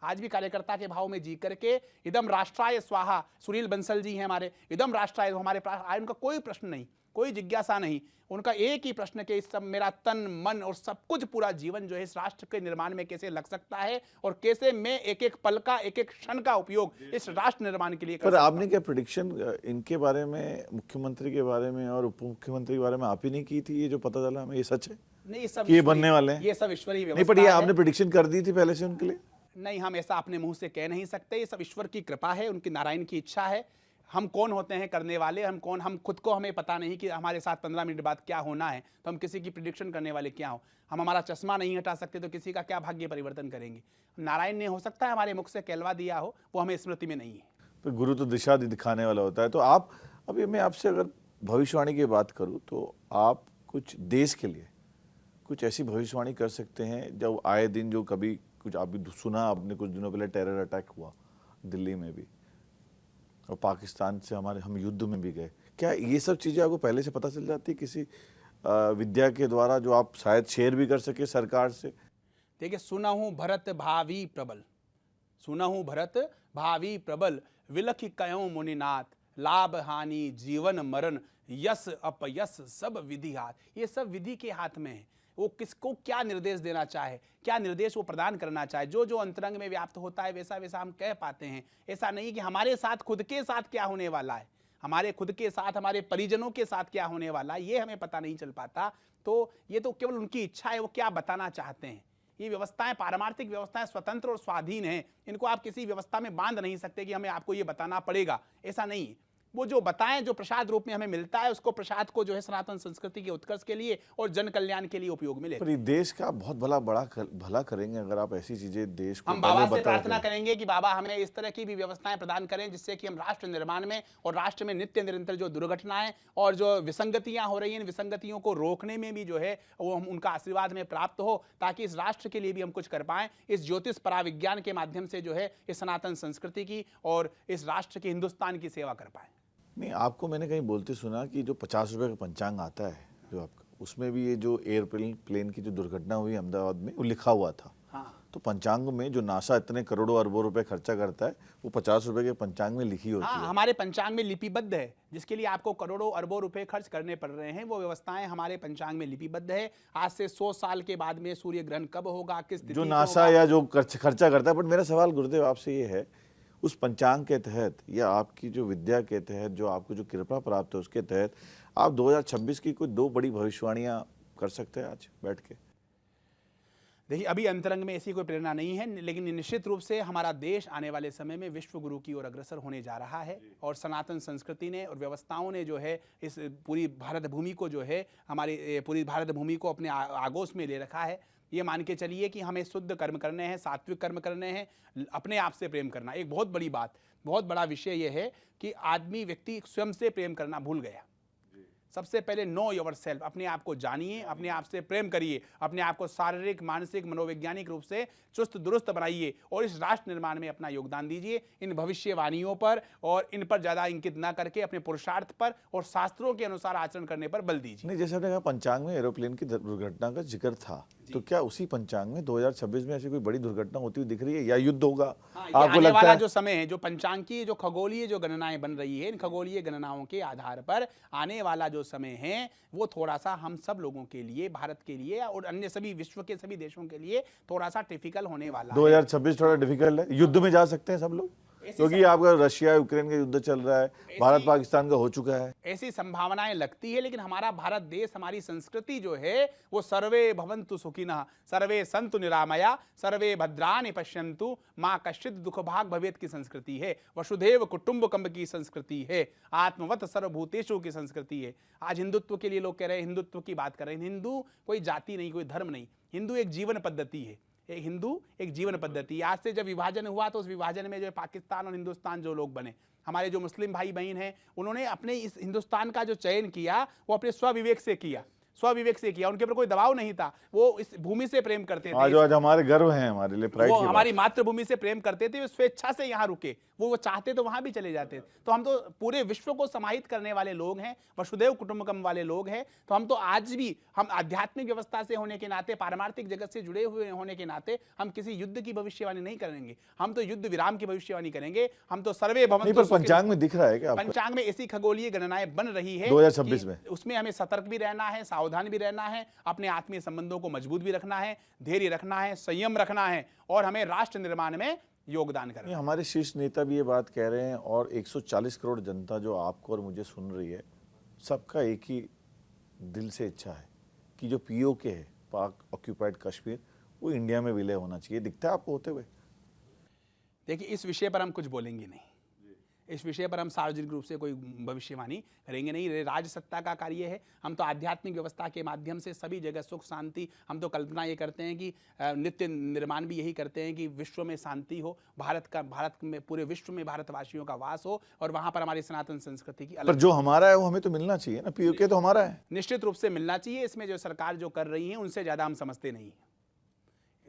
आज भी कार्यकर्ता के भाव में जी करके इदम राष्ट्राय स्वाहा, सुनील बंसल जी हैं हमारे, इदम राष्ट्राय, हमारे पास आए, उनका कोई प्रश्न नहीं, कोई जिज्ञासा नहीं, उनका एक ही प्रश्न कि इस सब मेरा तन मन और सब कुछ पूरा जीवन जो है इस राष्ट्र के निर्माण में कैसे लग सकता है और कैसे मैं एक एक पल का, एक एक क्षण का उपयोग इस राष्ट्र निर्माण के लिए कर पर सकता आपने क्या प्रेडिक्शन इनके बारे में, मुख्यमंत्री के बारे में और उप मुख्यमंत्री के बारे में आप ही नहीं की थी? ये जो पता चला हमें, ये सच है? नहीं, ये सब ये बनने वाले हैं, ये सब ईश्वरीय नहीं? पर ये आपने प्रेडिक्शन कर दी थी पहले से उनके लिए? नहीं, हम ऐसा अपने मुंह से कह नहीं सकते, ये सब ईश्वर की कृपा है, उनकी नारायण की इच्छा है। हम कौन होते हैं करने वाले, हम खुद को हमें पता नहीं कि हमारे साथ 15 मिनट बाद क्या होना है, तो हम किसी की प्रिडिक्शन करने वाले क्या हो? हम हमारा चश्मा नहीं हटा सकते तो किसी का क्या भाग्य परिवर्तन करेंगे? नारायण ने हो सकता है हमारे मुख से कहलवा दिया हो, वो हमें स्मृति में नहीं है। तो गुरु तो दिशा दिखाने वाला होता है। तो आप, अभी मैं आपसे अगर भविष्यवाणी की बात करूं तो आप कुछ देश के लिए कुछ ऐसी भविष्यवाणी कर सकते हैं जब आए दिन जो कभी कुछ आप भी सुना आपने, कुछ दिनों पहले टेरर अटैक हुआ दिल्ली में भी, और पाकिस्तान से हम युद्ध में भी गए, क्या ये सब चीज़ें आपको पहले से पता चल जाती है किसी विद्या के द्वारा जो आप शायद शेयर भी कर सके सरकार से? देखिए, सुनहु भरत भावी प्रबल, सुनहु भरत भावी प्रबल, विलखि कयों मुनिनाथ, लाभ हानि जीवन मरण, यस अपयस सब विधि हाथ। ये सब विधि के हाथ में है, वो किसको क्या निर्देश देना चाहे, क्या निर्देश वो प्रदान करना चाहे, जो जो अंतरंग में व्याप्त होता है वैसा वैसा हम कह पाते हैं। ऐसा नहीं कि हमारे साथ खुद के साथ क्या होने वाला है, हमारे खुद के साथ, हमारे परिजनों के साथ क्या होने वाला है, ये हमें पता नहीं चल पाता। तो ये तो केवल उनकी इच्छा है, वो क्या बताना चाहते हैं। ये व्यवस्थाएं, पारमार्थिक व्यवस्थाएं स्वतंत्र और स्वाधीन हैं, इनको आप किसी व्यवस्था में बांध नहीं सकते कि हमें आपको ये बताना पड़ेगा, ऐसा नहीं है। वो जो बताएं, जो प्रसाद रूप में हमें मिलता है, उसको प्रसाद को जो है सनातन संस्कृति के उत्कर्ष के लिए और जन कल्याण के लिए उपयोग में लेते हैं। पर ये देश का बहुत भला करेंगे अगर आप ऐसी चीजें देश को हम बाबा से प्रार्थना करेंगे कि बाबा हमें इस तरह की भी व्यवस्थाएं प्रदान करें जिससे कि हम राष्ट्र निर्माण में और राष्ट्र में नित्य निरंतर जो दुर्घटनाएं और जो विसंगतियां हो रही हैं, इन विसंगतियों को रोकने में भी जो है वो हम उनका आशीर्वाद में प्राप्त हो, ताकि इस राष्ट्र के लिए भी हम कुछ कर पाएं, इस ज्योतिष पराविज्ञान के माध्यम से जो है इस सनातन संस्कृति की और इस राष्ट्र की, हिंदुस्तान की सेवा कर पाएं। नहीं, आपको मैंने कहीं बोलते सुना कि जो 50 रुपए का पंचांग आता है जो आपका, उसमें भी ये जो एयरप्लेन की जो दुर्घटना हुई अहमदाबाद में, वो लिखा हुआ था। हाँ। तो पंचांग में जो नासा इतने करोड़ों अरबों रुपए खर्चा करता है, वो 50 रुपए के पंचांग में लिखी होती है। हमारे पंचांग में लिपिबद्ध है, जिसके लिए आपको करोड़ों अरबों रुपए खर्च करने पड़ रहे हैं, वो व्यवस्थाएं हमारे पंचांग में लिपिबद्ध है। आज से 100 साल के बाद में सूर्य ग्रहण कब होगा, किस तिथि जो नासा या जो खर्चा करता है। बट मेरा सवाल गुरुदेव आपसे ये है, उस पंचांग के तहत या आपकी जो विद्या के तहत, जो आपको जो कृपा प्राप्त है उसके तहत, आप 2026 की कोई 2 बड़ी भविष्यवाणियां कर सकते हैं आज बैठ के? देखिए, अभी अंतरंग में ऐसी कोई प्रेरणा नहीं है, लेकिन निश्चित रूप से हमारा देश आने वाले समय में विश्व गुरु की ओर अग्रसर होने जा रहा है। और सनातन संस्कृति ने और व्यवस्थाओं ने जो है इस पूरी भारत भूमि को जो है हमारी पूरी भारत भूमि को अपने आगोश में ले रखा है। ये मान के चलिए कि हमें शुद्ध कर्म करने हैं, सात्विक कर्म करने हैं, अपने आप से प्रेम करना। एक बहुत बड़ी बात, बहुत बड़ा विषय यह है कि आदमी व्यक्ति स्वयं से प्रेम करना भूल गया। सबसे पहले नो योर सेल्फ, अपने आप को जानिए, अपने आप से प्रेम करिए, अपने आप को शारीरिक, मानसिक, मनोवैज्ञानिक रूप से चुस्त दुरुस्त बनाइए और इस राष्ट्र निर्माण में अपना योगदान दीजिए। इन भविष्यवाणियों पर और इन पर ज़्यादा इंकित ना करके अपने पुरुषार्थ पर और शास्त्रों के अनुसार आचरण करने पर बल दीजिए। नहीं, जैसे आपने कहा पंचांग में एरोप्लेन की दुर्घटना का जिक्र था, तो क्या उसी पंचांग में 2026 में ऐसी कोई बड़ी दुर्घटना होती हुई दिख रही है या युद्ध होगा? हाँ, आपको आने लगता वाला है? जो समय है, जो पंचांग की जो खगोलीय जो गणनाएं बन रही है, इन खगोलीय गणनाओं के आधार पर आने वाला जो समय है वो थोड़ा सा हम सब लोगों के लिए, भारत के लिए और अन्य सभी विश्व के सभी देशों के लिए थोड़ा सा टिपिकल होने वाला है। 2026 थोड़ा डिफिकल्ट है। युद्ध में जा सकते हैं सब लोग, क्योंकि आपका रशिया यूक्रेन का युद्ध चल रहा है, भारत पाकिस्तान का हो चुका है। ऐसी संभावनाएं लगती है, लेकिन हमारा भारत देश, हमारी संस्कृति जो है वो सर्वे भवन्तु सुखिनः, सर्वे सन्तु निरामया, सर्वे भद्राणि पश्यन्तु, माँ कश्चित दुख भाग भवेत की संस्कृति है, वसुधैव कुटुंबकम की संस्कृति है, आत्मवत सर्वभूतेषु की संस्कृति है। आज हिंदुत्व के लिए लोग कह रहे हैं, हिंदुत्व की बात कर रहे हैं। हिंदू कोई जाति नहीं, कोई धर्म नहीं, हिंदू एक जीवन पद्धति है। एक हिंदू एक जीवन पद्धति। आज से जब विभाजन हुआ तो उस विभाजन में जो है पाकिस्तान और हिंदुस्तान जो लोग बने, हमारे जो मुस्लिम भाई बहन हैं, उन्होंने अपने इस हिंदुस्तान का जो चयन किया वो अपने स्वविवेक से किया, स्वविवेक से किया। उनके ऊपर कोई दबाव नहीं था, वो इस भूमि से प्रेम करते थे। आज हमारे गर्व हैं, हमारे लिए प्राइड वो की बात। हमारी मातृभूमि से प्रेम करते थे, वो स्वेच्छा से यहाँ रुके, वो चाहते तो वहां भी चले जाते। तो हम तो पूरे विश्व को समाहित करने वाले लोग हैं, वसुधैव कुटुंबकम वाले लोग हैं। तो हम तो आज भी, हम आध्यात्मिक व्यवस्था से होने के नाते, पारमार्थिक जगत से जुड़े हुए होने के नाते, हम किसी युद्ध की भविष्यवाणी नहीं करेंगे, हम तो युद्ध विराम की भविष्यवाणी करेंगे। हम तो सर्वे भवन्तु नहीं, पर पंचांग में दिख रहा है कि आपको? पंचांग में ऐसी खगोलीय गणनाएं बन रही है 2026 में, उसमें हमें सतर्क भी रहना है, सावधान भी रहना है, अपने आत्मीय संबंधों को मजबूत भी रखना है, धैर्य रखना है, संयम रखना है और हमें राष्ट्र निर्माण में योगदान करना है। हमारे शीर्ष नेता भी ये बात कह रहे हैं और 140 करोड़ जनता जो आपको और मुझे सुन रही है, सबका एक ही दिल से इच्छा है कि जो पीओके है, पाक ऑक्यूपाइड कश्मीर, वो इंडिया में विलय होना चाहिए। दिखता है आपको होते हुए? देखिए, इस विषय पर हम कुछ बोलेंगे नहीं, इस विषय पर हम सार्वजनिक रूप से कोई भविष्यवाणी करेंगे नहीं। राज सत्ता का कार्य है, हम तो आध्यात्मिक व्यवस्था के माध्यम से सभी जगह सुख शांति, हम तो कल्पना ये करते हैं कि नित्य निर्माण भी यही करते हैं कि विश्व में शांति हो, भारत में, पूरे विश्व में भारतवासियों का वास हो और वहाँ पर हमारी सनातन संस्कृति की पर जो हमारा है वो हमें तो मिलना चाहिए ना। पीओके तो हमारा है, निश्चित रूप से मिलना चाहिए। इसमें जो सरकार जो कर रही है उनसे ज़्यादा हम समझते नहीं,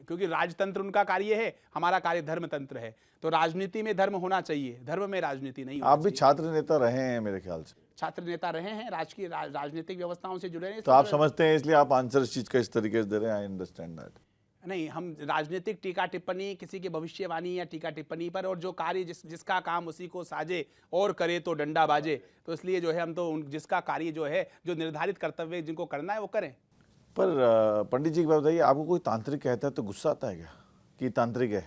क्योंकि राजतंत्र उनका कार्य है, हमारा कार्य धर्मतंत्र है। तो राजनीति में धर्म होना चाहिए, धर्म में राजनीति नहीं होना आप भी चाहिए। छात्र नेता रहे हैं मेरे ख्याल से, छात्र नेता रहे हैं, राजनीतिक व्यवस्थाओं से जुड़े हैं। तो आप समझते हैं, इसलिए आप आंसर इस चीज का इस तरीके से दे रहे हैं। I understand that. नहीं, हम राजनीतिक टीका टिप्पणी, किसी की भविष्यवाणी या टीका टिप्पणी पर, और जो कार्य जिसका काम उसी को साजे और करे तो डंडा बाजे, तो इसलिए जो है हम तो जिसका कार्य जो है, जो निर्धारित कर्तव्य जिनको करना है वो करें। पर पंडित जी की बात बताइए, आपको कोई तांत्रिक कहता है तो गुस्सा आता है क्या कि तांत्रिक है?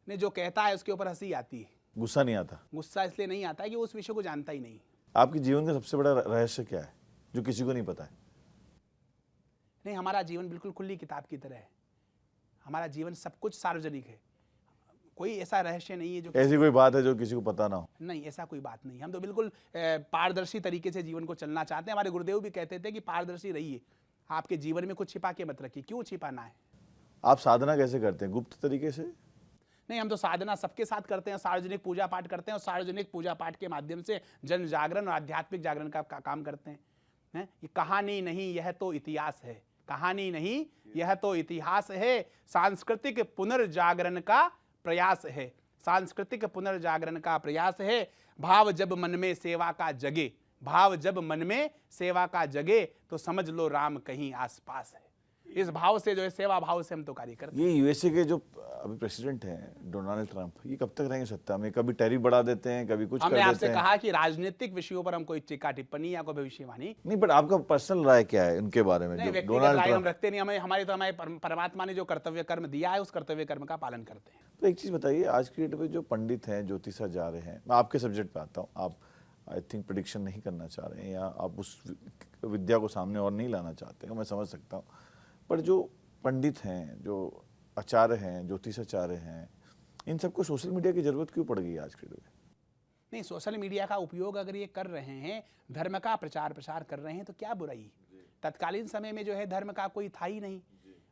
नहीं, जो कहता है उसके ऊपर हंसी आती है, गुस्सा नहीं आता? गुस्सा इसलिए नहीं आता है कि वो उस विषय को जानता ही नहीं। आपके जीवन का सबसे बड़ा रहस्य क्या है जो किसी को नहीं पता है? नहीं, हमारा जीवन बिल्कुल खुली किताब की तरह है, हमारा जीवन सब कुछ सार्वजनिक है, कोई ऐसा रहस्य नहीं है जो ऐसी कोई बात है जो किसी को पता ना हो? नहीं, ऐसा कोई बात नहीं। हम तो बिल्कुल पारदर्शी तरीके से जीवन को चलना चाहते हैं। हमारे गुरुदेव भी कहते थे कि पारदर्शी रहिए, आपके जीवन में कुछ छिपा के मत रखिए। क्यों छिपाना है? आप साधना कैसे करते हैं? गुप्त तरीके से? नहीं, हम तो साधना सबके साथ करते हैं, सार्वजनिक पूजा पाठ करते हैं और सार्वजनिक पूजा पाठ के माध्यम से जन जागरण और आध्यात्मिक जागरण का काम करते हैं। ये कहानी नहीं, यह तो इतिहास है, कहानी नहीं, यह तो इतिहास है, सांस्कृतिक पुनर्जागरण का प्रयास है, सांस्कृतिक पुनर्जागरण का प्रयास है। भाव जब मन में सेवा का जगे, भाव जब मन में सेवा का जगे, तो समझ लो राम कहीं आसपास है। इस भाव से जो है, सेवा भाव से हम तो कार्य करते हैं। ये यूएसए के जो अभी प्रेसिडेंट हैं डोनाल्ड ट्रंप, ये कब तक रहेंगे सत्ता में? कभी टैरिफ बढ़ा देते हैं, कभी कुछ कर हमने देते आपसे हैं। कहा कि राजनीतिक विषयों पर हम कोई टीका टिप्पणी या कोई भविष्यवाणी नहीं, बट आपका पर्सनल राय क्या है उनके बारे में? नहीं, जो व्यक्तिगत डोनाल्ड राय हम ट्रंप, रखते नहीं। हमारे परमात्मा ने जो कर्तव्य कर्म दिया है, उस कर्तव्य कर्म का पालन करते हैं। तो एक चीज बताइए, आज की डेट में जो पंडित हैं, ज्योतिषाचार्य हैं, मैं आपके सब्जेक्ट पे आता हूँ, आप आई थिंक प्रेडिक्शन नहीं करना चाह रहे हैं या आप उस विद्या को सामने और नहीं लाना चाहते हैं, मैं समझ सकता हूँ। पर जो पंडित हैं, जो आचार्य हैं, ज्योतिषाचार्य हैं, इन सबको सोशल मीडिया की जरूरत क्यों पड़ गई आज के डेट में? नहीं, सोशल मीडिया का उपयोग अगर ये कर रहे हैं, धर्म का प्रचार प्रसार कर रहे हैं तो क्या बुराई है? तत्कालीन समय में जो है धर्म का कोई था ही नहीं।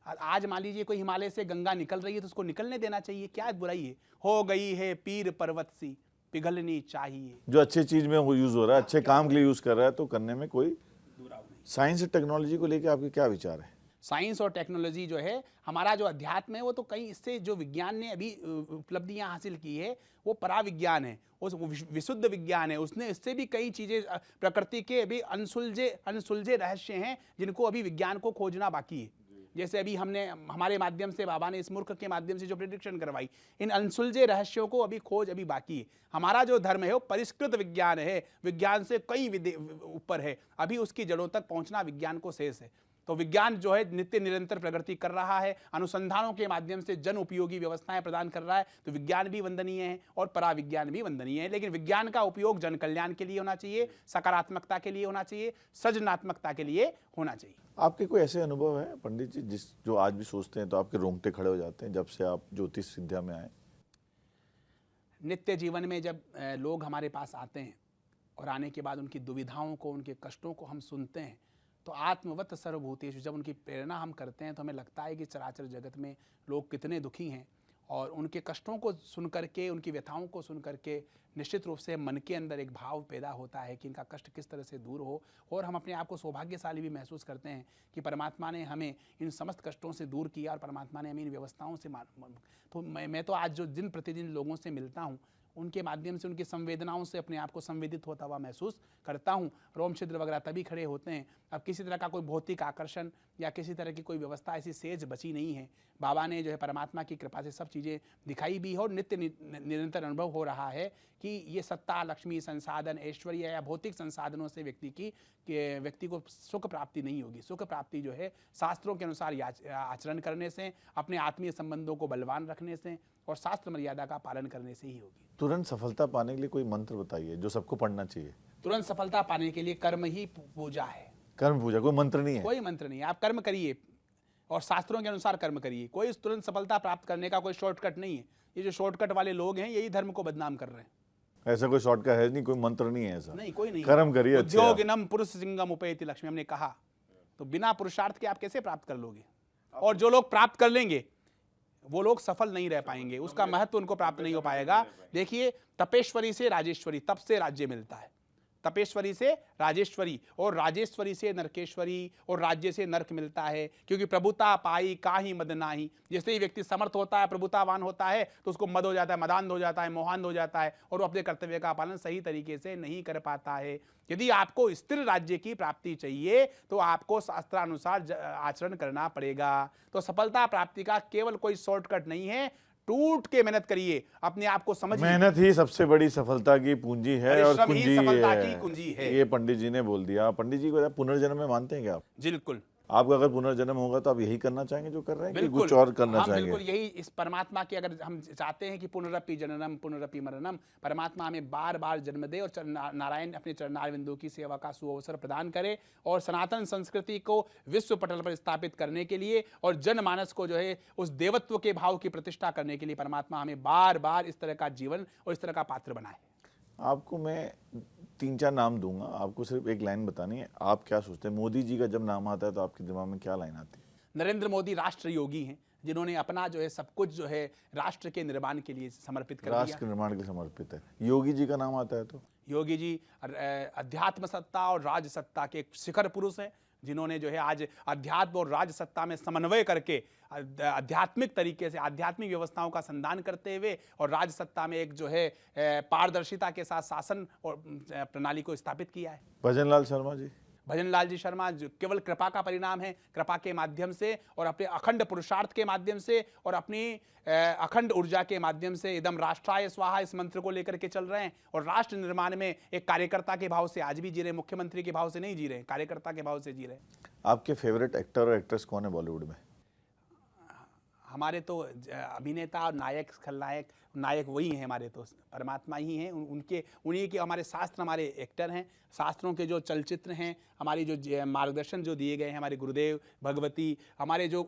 आज मान लीजिए कोई हिमालय से गंगा निकल रही है तो उसको निकलने देना चाहिए, क्या बुराई है? हो गई है पीर पर्वत सी पिघलनी चाहिए। जो अच्छे चीज में यूज हो रहा है, अच्छे काम के लिए यूज कर रहा है, तो करने में कोई बुराई नहीं। साइंस और टेक्नोलॉजी को लेकर आपके क्या विचार है? साइंस और टेक्नोलॉजी जो है, हमारा जो अध्यात्म है वो तो कहीं इससे जो विज्ञान ने अभी उपलब्धियां हासिल की है वो पराविज्ञान है, वो विशुद्ध विज्ञान है। उसने इससे भी कई चीजें प्रकृति के अभी अनसुलझे रहस्य हैं जिनको अभी विज्ञान को खोजना बाकी है। जैसे अभी हमने हमारे माध्यम से बाबा ने इस मूर्ख के माध्यम से जो प्रेडिक्शन करवाई, इन अनसुलझे रहस्यों को अभी खोज अभी बाकी है। हमारा जो धर्म है वो परिष्कृत विज्ञान है, विज्ञान से कई ऊपर है, अभी उसकी जड़ों तक पहुंचना विज्ञान को शेष है। तो विज्ञान जो है नित्य निरंतर प्रगति कर रहा है, अनुसंधानों के माध्यम से जन उपयोगी व्यवस्थाएं प्रदान कर रहा है, तो विज्ञान भी वंदनीय है और पराविज्ञान भी वंदनीय है। लेकिन विज्ञान का उपयोग जन कल्याण के लिए होना चाहिए, सकारात्मकता के लिए होना चाहिए, सृजनात्मकता के लिए होना चाहिए। आपके कोई ऐसे अनुभव है पंडित जी जो आज भी सोचते हैं तो आपके रोंगटे खड़े हो जाते हैं जब से आप ज्योतिष विद्या में आए? नित्य जीवन में जब लोग हमारे पास आते हैं और आने के बाद उनकी दुविधाओं को, उनके कष्टों को हम सुनते हैं, तो आत्मवत सर्वभूतेषु जब उनकी प्रेरणा हम करते हैं तो हमें लगता है कि चराचर जगत में लोग कितने दुखी हैं, और उनके कष्टों को सुन करके, उनकी व्यथाओं को सुन करके निश्चित रूप से मन के अंदर एक भाव पैदा होता है कि इनका कष्ट किस तरह से दूर हो, और हम अपने आप को सौभाग्यशाली भी महसूस करते हैं कि परमात्मा ने हमें इन समस्त कष्टों से दूर किया और परमात्मा ने हमें इन व्यवस्थाओं से तो मैं तो आज जो दिन प्रतिदिन लोगों से मिलता हूँ उनके माध्यम से, उनकी संवेदनाओं से अपने आप को संवेदित होता हुआ महसूस करता हूँ। रोम छिद्र वगैरह तभी खड़े होते हैं। अब किसी तरह का कोई भौतिक आकर्षण या किसी तरह की कोई व्यवस्था ऐसी सेज बची नहीं है। बाबा ने जो है परमात्मा की कृपा से सब चीज़ें दिखाई भी है और नित्य निरंतर अनुभव हो रहा है कि ये सत्ता, लक्ष्मी, संसाधन, ऐश्वर्य या भौतिक संसाधनों से व्यक्ति को सुख प्राप्ति नहीं होगी। सुख प्राप्ति जो है शास्त्रों के अनुसार आचरण करने से, अपने आत्मीय संबंधों को बलवान रखने से और शास्त्र मर्यादा का पालन करने से ही होगी। तुरंत सफलता पाने के लिए कोई मंत्र बताइए जो सबको पढ़ना चाहिए। तुरंत सफलता पाने के लिए कर्म ही पूजा है। कर्म पूजा, कोई मंत्र नहीं है? कोई मंत्र नहीं है। आप कर्म करिए और शास्त्रों के अनुसार कर्म करिए। कोई तुरंत सफलता प्राप्त करने का कोई शॉर्टकट नहीं है। ये जो शॉर्टकट वाले लोग हैं यही धर्म को बदनाम कर रहे हैं। ऐसा कोई शॉर्टकट है नहीं, कोई मंत्र नहीं है ऐसा? नहीं, कोई नहीं। कर्म करिए। उद्योगिनम पुरुष सिंगम उपैति लक्ष्मी, हमने कहा। तो बिना पुरुषार्थ के आप कैसे प्राप्त कर लोगे? और जो लोग प्राप्त कर लेंगे वो लोग सफल नहीं रह पाएंगे, उसका महत्व उनको प्राप्त नहीं हो पाएगा। देखिए, तपेश्वरी से राजेश्वरी, तप से राज्य मिलता है। तपेश्वरी से राजेश्वरी और राजेश्वरी से नरकेश्वरी और राज्य से नरक मिलता है, क्योंकि प्रभुता पाई काहि मद नाही। जैसे ही व्यक्ति समर्थ होता है, प्रभुतावान होता है, तो उसको मद हो जाता है, मदान्ध हो जाता है, मोहान्ध हो जाता है और वो अपने कर्तव्य का पालन सही तरीके से नहीं कर पाता है। यदि आपको स्थिर राज्य की प्राप्ति चाहिए तो आपको शास्त्रानुसार आचरण करना पड़ेगा। तो सफलता प्राप्ति का केवल कोई शॉर्टकट नहीं है। टूट के मेहनत करिए, अपने आप को समझिए। मेहनत ही सबसे बड़ी सफलता की पूंजी है और परिश्रम ही कुंजी सफलता है। की कुंजी है। ये पंडित जी ने बोल दिया। पंडित जी को पुनर्जन्म में मानते हैं क्या आप? बिल्कुल। आपका अगर पुनर्जन्म होगा तो आप यही करना चाहेंगे जो कर रहे हैं कि बिल्कुल, कुछ और करना हम चाहेंगे? बिल्कुल यही, इस परमात्मा की अगर हम चाहते हैं कि पुनरपि जननम पुनरपि मरणम, परमात्मा हमें बार बार जन्म दे और नारायण अपने चरणारविंदों की सेवा का सुअवसर प्रदान करे और सनातन संस्कृति को विश्व पटल पर स्थापित करने के लिए और जनमानस को जो है उस देवत्व के भाव की प्रतिष्ठा करने के लिए परमात्मा हमें बार बार इस तरह का जीवन और इस तरह का पात्र बनाए। आपको मैं 3-4 नाम दूंगा, आपको सिर्फ एक लाइन बतानी है। आप क्या सोचते हैं, मोदी जी का जब नाम आता है तो आपके दिमाग में क्या लाइन आती है? नरेंद्र मोदी राष्ट्र योगी हैं, जिन्होंने अपना जो है सब कुछ जो है राष्ट्र के निर्माण के लिए समर्पित कर दिया। राष्ट्र के निर्माण के लिए समर्पित है। योगी जी का नाम आता है तो? योगी जी अध्यात्म सत्ता और राज सत्ता के एक शिखर पुरुष हैं, जिन्होंने जो है आज अध्यात्म और राज सत्ता में समन्वय करके आध्यात्मिक तरीके से आध्यात्मिक व्यवस्थाओं का संधान करते हुए और राज सत्ता में एक जो है पारदर्शिता के साथ शासन और प्रणाली को स्थापित किया है। भजनलाल शर्मा जी? भजनलाल जी शर्मा जो केवल कृपा का परिणाम है, कृपा के माध्यम से और अपने अखंड पुरुषार्थ के माध्यम से और अपनी अखंड ऊर्जा के माध्यम से इदम राष्ट्राय स्वाहा इस मंत्र को लेकर के चल रहे हैं और राष्ट्र निर्माण में एक कार्यकर्ता के भाव से आज भी जी रहे हैं। मुख्यमंत्री के भाव से नहीं जी रहे हैं, कार्यकर्ता के भाव से जी रहे हैं। आपके फेवरेट एक्टर और एक्ट्रेस कौन है बॉलीवुड में? हमारे तो अभिनेता और नायक खलनायक नायक वही हैं, हमारे तो परमात्मा ही हैं। उनके उन्हीं के हमारे शास्त्र हमारे एक्टर हैं। शास्त्रों के जो चलचित्र हैं, हमारी जो मार्गदर्शन जो दिए गए हैं, हमारे गुरुदेव भगवती, हमारे जो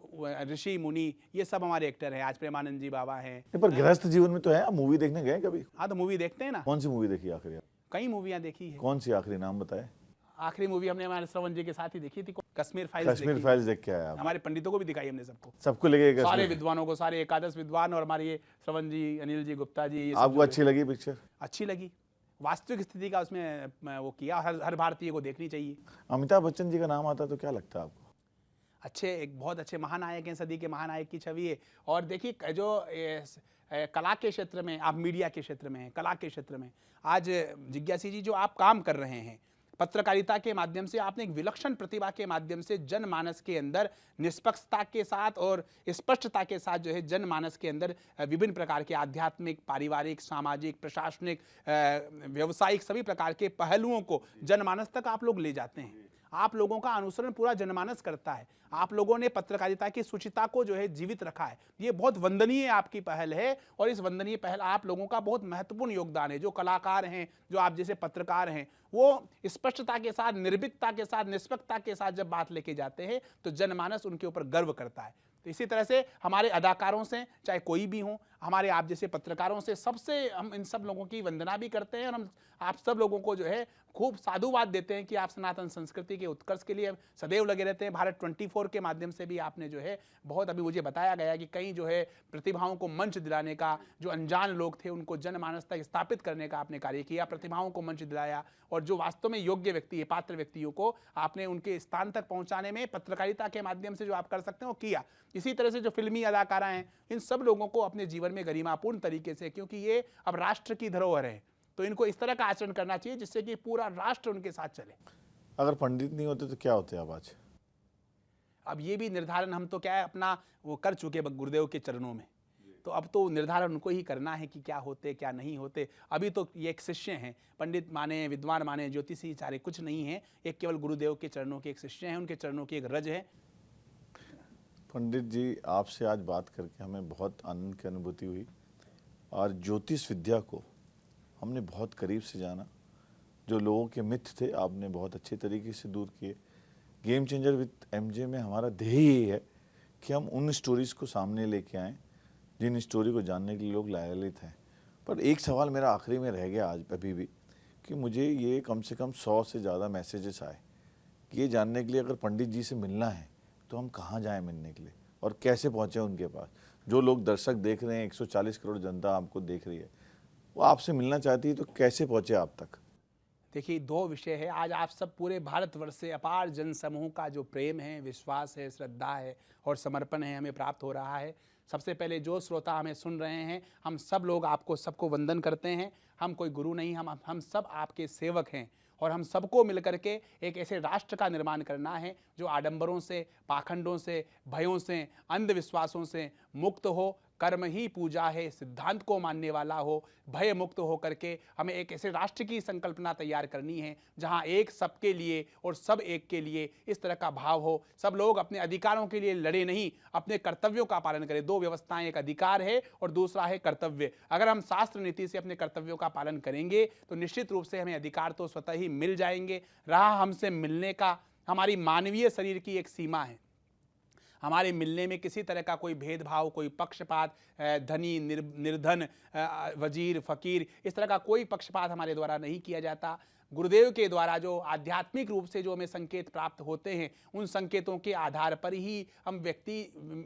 ऋषि मुनि, ये सब हमारे एक्टर हैं। आज प्रेमानंद जी बाबा हैं। नहीं, पर गृहस्थ जीवन में तो है। आप मूवी देखने गए कभी? हाँ, तो मूवी देखते हैं ना। कौन सी मूवी देखी आखिरी आप? कई मूवियाँ देखी है। कौन सी आखिरी नाम बताए? आखिरी मूवी हमने हमारे श्रवण जी के साथ ही देखी थी, कश्मीर फाइल्स। कश्मीर फाइल्स देख के आए आप? हमारे पंडितों को भी दिखाई हमने सबको, सबको लगे सारे विद्वानों को, सारे एकादश विद्वान और हमारे ये श्रवण जी, अनिल जी, गुप्ता जी, ये सब आपको जो अच्छी लगी पिक्चर? अच्छी लगी। वास्तविक स्थिति का उसमें वो किया, हर भारतीय को देखनी चाहिए। अमिताभ बच्चन जी का नाम आता है तो क्या लगता है आपको? अच्छे, एक बहुत अच्छे महानायक हैं, सदी के महानायक की छवि है। और देखिए जो कला के क्षेत्र में, आप मीडिया के क्षेत्र में हैं, कला के क्षेत्र में आज जिज्ञासी जी जो आप काम कर रहे हैं, पत्रकारिता के माध्यम से आपने एक विलक्षण प्रतिभा के माध्यम से जनमानस के अंदर निष्पक्षता के साथ और स्पष्टता के साथ जो है जनमानस के अंदर विभिन्न प्रकार के आध्यात्मिक, पारिवारिक, सामाजिक, प्रशासनिक, व्यावसायिक सभी प्रकार के पहलुओं को जनमानस तक आप लोग ले जाते हैं। आप लोगों का अनुसरण पूरा जनमानस करता है। आप लोगों ने पत्रकारिता की शुचिता को जो है जीवित रखा है। ये बहुत वंदनीय आपकी पहल है और इस वंदनीय पहल आप लोगों का बहुत महत्वपूर्ण योगदान है। जो कलाकार हैं, जो आप जैसे पत्रकार हैं, वो स्पष्टता के साथ, निर्भीकता के साथ, निष्पक्षता के साथ जब बात लेके जाते हैं तो जनमानस उनके ऊपर गर्व करता है। तो इसी तरह से हमारे अदाकारों से, चाहे कोई भी हो, हमारे आप जैसे पत्रकारों से, सबसे हम इन सब लोगों की वंदना भी करते हैं और हम आप सब लोगों को जो है खूब साधुवाद देते हैं कि आप सनातन संस्कृति के उत्कर्ष के लिए सदैव लगे रहते हैं। भारत 24 के माध्यम से भी आपने जो है बहुत, अभी मुझे बताया गया कि कई जो है प्रतिभाओं को मंच दिलाने का, जो अनजान लोग थे उनको जनमानस तक स्थापित करने का आपने कार्य किया, प्रतिभाओं को मंच दिलाया और जो वास्तव में योग्य व्यक्ति है, पात्र व्यक्तियों को आपने उनके स्थान तक पहुंचाने में पत्रकारिता के माध्यम से जो आप कर सकते हैं वो किया। इसी तरह से जो फिल्मी अदाकारा हैं, इन सब लोगों को अपने जीवन में गरिमापूर्ण तरीके से, क्योंकि ये अब राष्ट्र की धरोहर है, तो इनको इस तरह का आचरण करना चाहिए जिससे कि पूरा राष्ट्र उनके साथ चले। अगर पंडित नहीं होते तो क्या होते आप आज? अब ये भी निर्धारण हम तो क्या है अपना वो कर चुके गुरुदेव के चरणों में, तो अब तो निर्धारण उनको ही करना है कि क्या होते क्या नहीं होते। अभी तो ये एक शिष्य हैं, पंडित माने, विद्वान माने, ज्योतिषी चारे कुछ नहीं है, एक केवल गुरुदेव के चरणों के एक शिष्य हैं, उनके चरणों की एक रज है। पंडित जी, आपसे आज बात करके हमें बहुत आनंद की अनुभूति हुई और ज्योतिष विद्या को हमने बहुत करीब से जाना। जो लोगों के मिथ थे आपने बहुत अच्छे तरीके से दूर किए। गेम चेंजर विद एमजे में हमारा ध्येय ये है कि हम उन स्टोरीज़ को सामने लेके आएँ जिन स्टोरी को जानने के लिए लोग लायलित हैं। पर एक सवाल मेरा आखिरी में रह गया आज अभी भी, कि मुझे ये कम से कम 100 से ज़्यादा मैसेजेस आए कि ये जानने के लिए अगर पंडित जी से मिलना है तो हम कहाँ जाएं मिलने के लिए और कैसे पहुँचें उनके पास। जो लोग दर्शक देख रहे हैं, 140 करोड़ जनता आपको देख रही है, वो आपसे मिलना चाहती है, तो कैसे पहुँचे आप तक? देखिए, दो विषय है। आज आप सब पूरे भारतवर्ष से अपार जन समूह का जो प्रेम है, विश्वास है, श्रद्धा है और समर्पण है हमें प्राप्त हो रहा है। सबसे पहले जो श्रोता हमें सुन रहे हैं, हम सब लोग आपको सबको वंदन करते हैं। हम कोई गुरु नहीं, हम सब आपके सेवक हैं और हम सबको मिलकर के एक ऐसे राष्ट्र का निर्माण करना है जो आडंबरों से, पाखंडों से, भयों से, अंधविश्वासों से मुक्त हो, कर्म ही पूजा है सिद्धांत को मानने वाला हो, भय मुक्त हो करके हमें एक ऐसे राष्ट्र की संकल्पना तैयार करनी है जहां एक सबके लिए और सब एक के लिए इस तरह का भाव हो। सब लोग अपने अधिकारों के लिए लड़े नहीं, अपने कर्तव्यों का पालन करें। दो व्यवस्थाएं, एक अधिकार है और दूसरा है कर्तव्य। अगर हम शास्त्र नीति से अपने कर्तव्यों का पालन करेंगे तो निश्चित रूप से हमें अधिकार तो स्वतः ही मिल जाएंगे। रहा हमसे मिलने का, हमारी मानवीय शरीर की एक सीमा है। हमारे मिलने में किसी तरह का कोई भेदभाव, कोई पक्षपात, धनी निर्धन, वजीर फकीर, इस तरह का कोई पक्षपात हमारे द्वारा नहीं किया जाता। गुरुदेव के द्वारा जो आध्यात्मिक रूप से जो हमें संकेत प्राप्त होते हैं, उन संकेतों के आधार पर ही हम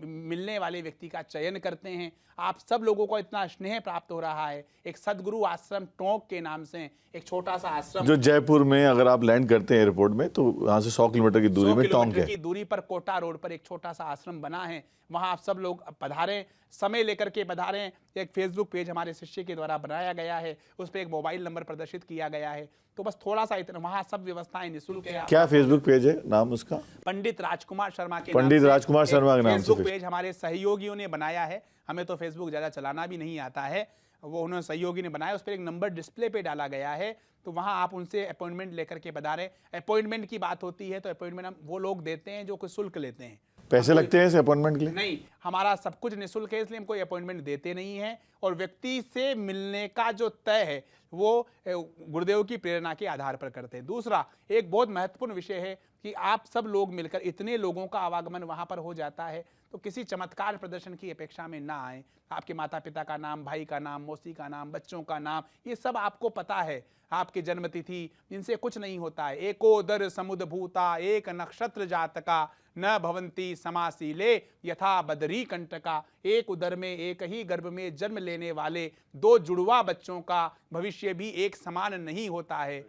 मिलने वाले व्यक्ति का चयन करते हैं। आप सब लोगों को इतना स्नेह प्राप्त हो रहा है। एक सदगुरु आश्रम टोंक के नाम से एक छोटा सा आश्रम, जो जयपुर में अगर आप लैंड करते हैं एयरपोर्ट में तो यहाँ से 100 किलोमीटर की दूरी में टोंक है। की दूरी पर कोटा रोड पर एक छोटा सा आश्रम बना है। वहाँ आप सब लोग पधारें, समय लेकर के पधारें। एक फेसबुक पेज हमारे शिष्य के द्वारा बनाया गया है, उस पर एक मोबाइल नंबर प्रदर्शित किया गया है। तो बस थोड़ा सा इतना, वहाँ सब व्यवस्थाएं निःशुल्क है। क्या फेसबुक पेज है, नाम उसका? पंडित राजकुमार शर्मा के पंडित राजकुमार शर्मा के नाम से फेसबुक पेज हमारे सहयोगियों ने बनाया है। हमें तो फेसबुक ज़्यादा चलाना भी नहीं आता है, वो उन्होंने सहयोगी ने बनाया। उस पर एक नंबर डिस्प्ले पे डाला गया है, तो वहाँ आप उनसे अपॉइंटमेंट लेकर के पधारें। अपॉइंटमेंट की बात होती है तो अपॉइंटमेंट वो लोग देते हैं जो कोई शुल्क लेते हैं। पैसे लगते हैं इस अपॉइंटमेंट के लिए? नहीं, हमारा सब कुछ निःशुल्क है, इसलिए हम कोई अपॉइंटमेंट देते नहीं है। और व्यक्ति से मिलने का जो तय है वो गुरुदेव की प्रेरणा के आधार पर करते हैं। दूसरा, एक बहुत महत्वपूर्ण विषय है कि आप सब लोग मिलकर, इतने लोगों का आवागमन वहां पर हो जाता है, तो किसी चमत्कार प्रदर्शन की अपेक्षा में ना आए। आपके माता पिता का नाम, भाई का नाम, मौसी का नाम, बच्चों का नाम, ये सब आपको पता है। आपकी जन्मतिथि, इनसे कुछ नहीं होता है। एकोदर समुद्भूता एक नक्षत्र जातका न भवंती समासीले यथा बदरी कंटका। एक उदर में, एक ही गर्भ में जन्म लेने वाले दो जुड़वा बच्चों का भविष्य भी एक समान नहीं होता है।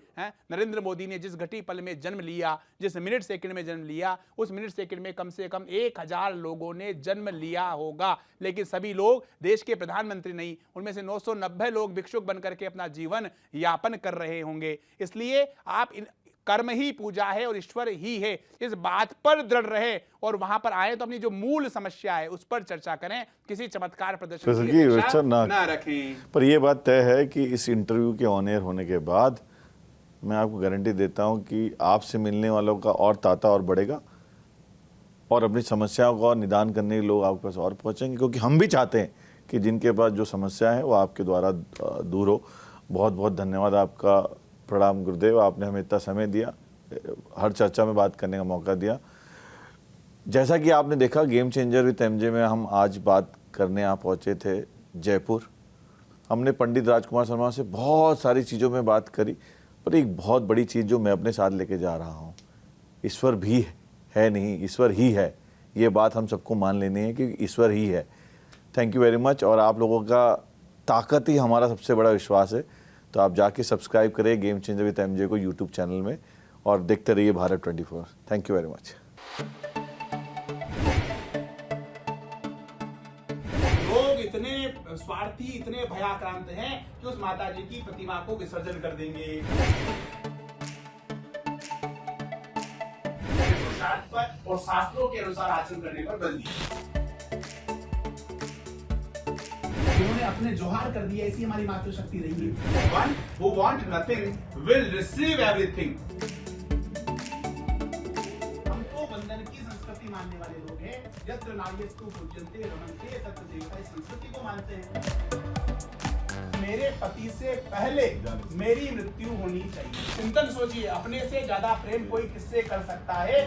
नरेंद्र मोदी ने जिस घटी पल में जन्म लिया, जिस मिनट सेकंड में जन्म लिया, उस मिनट सेकंड में कम से कम 1000 लोगों ने जन्म लिया होगा, लेकिन सभी लोग देश के प्रधानमंत्री नहीं, उनमें से 990 लोग भिक्षुक बनकर के अपना जीवन यापन कर रहे होंगे। इसलिए आप कर्म ही पूजा है और ईश्वर ही है, इस बात पर दृढ़ रहे और वहां पर आए तो अपनी जो मूल समस्या है उस पर चर्चा करें, किसी चमत्कार प्रदर्शन की अपेक्षा ना रखें। पर यह बात तय है कि इस इंटरव्यू के ऑन एयर होने के बाद मैं आपको गारंटी देता हूं कि आपसे मिलने वालों का और तांता और बढ़ेगा और अपनी समस्याओं का निदान करने के लोग आपके पास और पहुंचेंगे, क्योंकि हम भी चाहते हैं कि जिनके पास जो समस्या है वो आपके द्वारा दूर हो। बहुत बहुत धन्यवाद आपका। प्रणाम गुरुदेव, आपने हमें इतना समय दिया, हर चर्चा में बात करने का मौका दिया। जैसा कि आपने देखा, गेम चेंजर विद एमजे में हम आज बात करने यहाँ पहुँचे थे जयपुर। हमने पंडित राजकुमार शर्मा से बहुत सारी चीज़ों में बात करी, पर एक बहुत बड़ी चीज़ जो मैं अपने साथ लेके जा रहा हूँ, ईश्वर भी है नहीं, ईश्वर ही है। ये बात हम सबको मान लेनी है कि ईश्वर ही है। Thank you very much. और आप लोगों का ताकत ही हमारा सबसे बड़ा विश्वास है। तो आप जाके सब्सक्राइब करें गेम चेंजर विद एमजे को यूट्यूब चैनल में और देखते रहिए Bharat 24। Thank you very much. लोग इतने स्वार्थी, इतने भयाक्रांत हैं कि उस माता जी की प्रतिमा को विसर्जन कर देंगे और शास्त्रों के अनुसार आचरण करने पर बंदी। उन्होंने अपने जोहार कर दिया, ऐसी हमारी मातृशक्ति रही है। One who want nothing will receive everything। हम तो बंधन की संस्कृति मानने वाले लोग हैं। यत्र नार्यस्तु पूज्यन्ते रमन्ते तत्र देवता, इस संस्कृति को मानते हैं। मेरे पति से पहले मेरी मृत्यु होनी चाहिए। चिंतन सोचिए, अपने से ज्यादा प्रेम कोई किससे कर सकता है?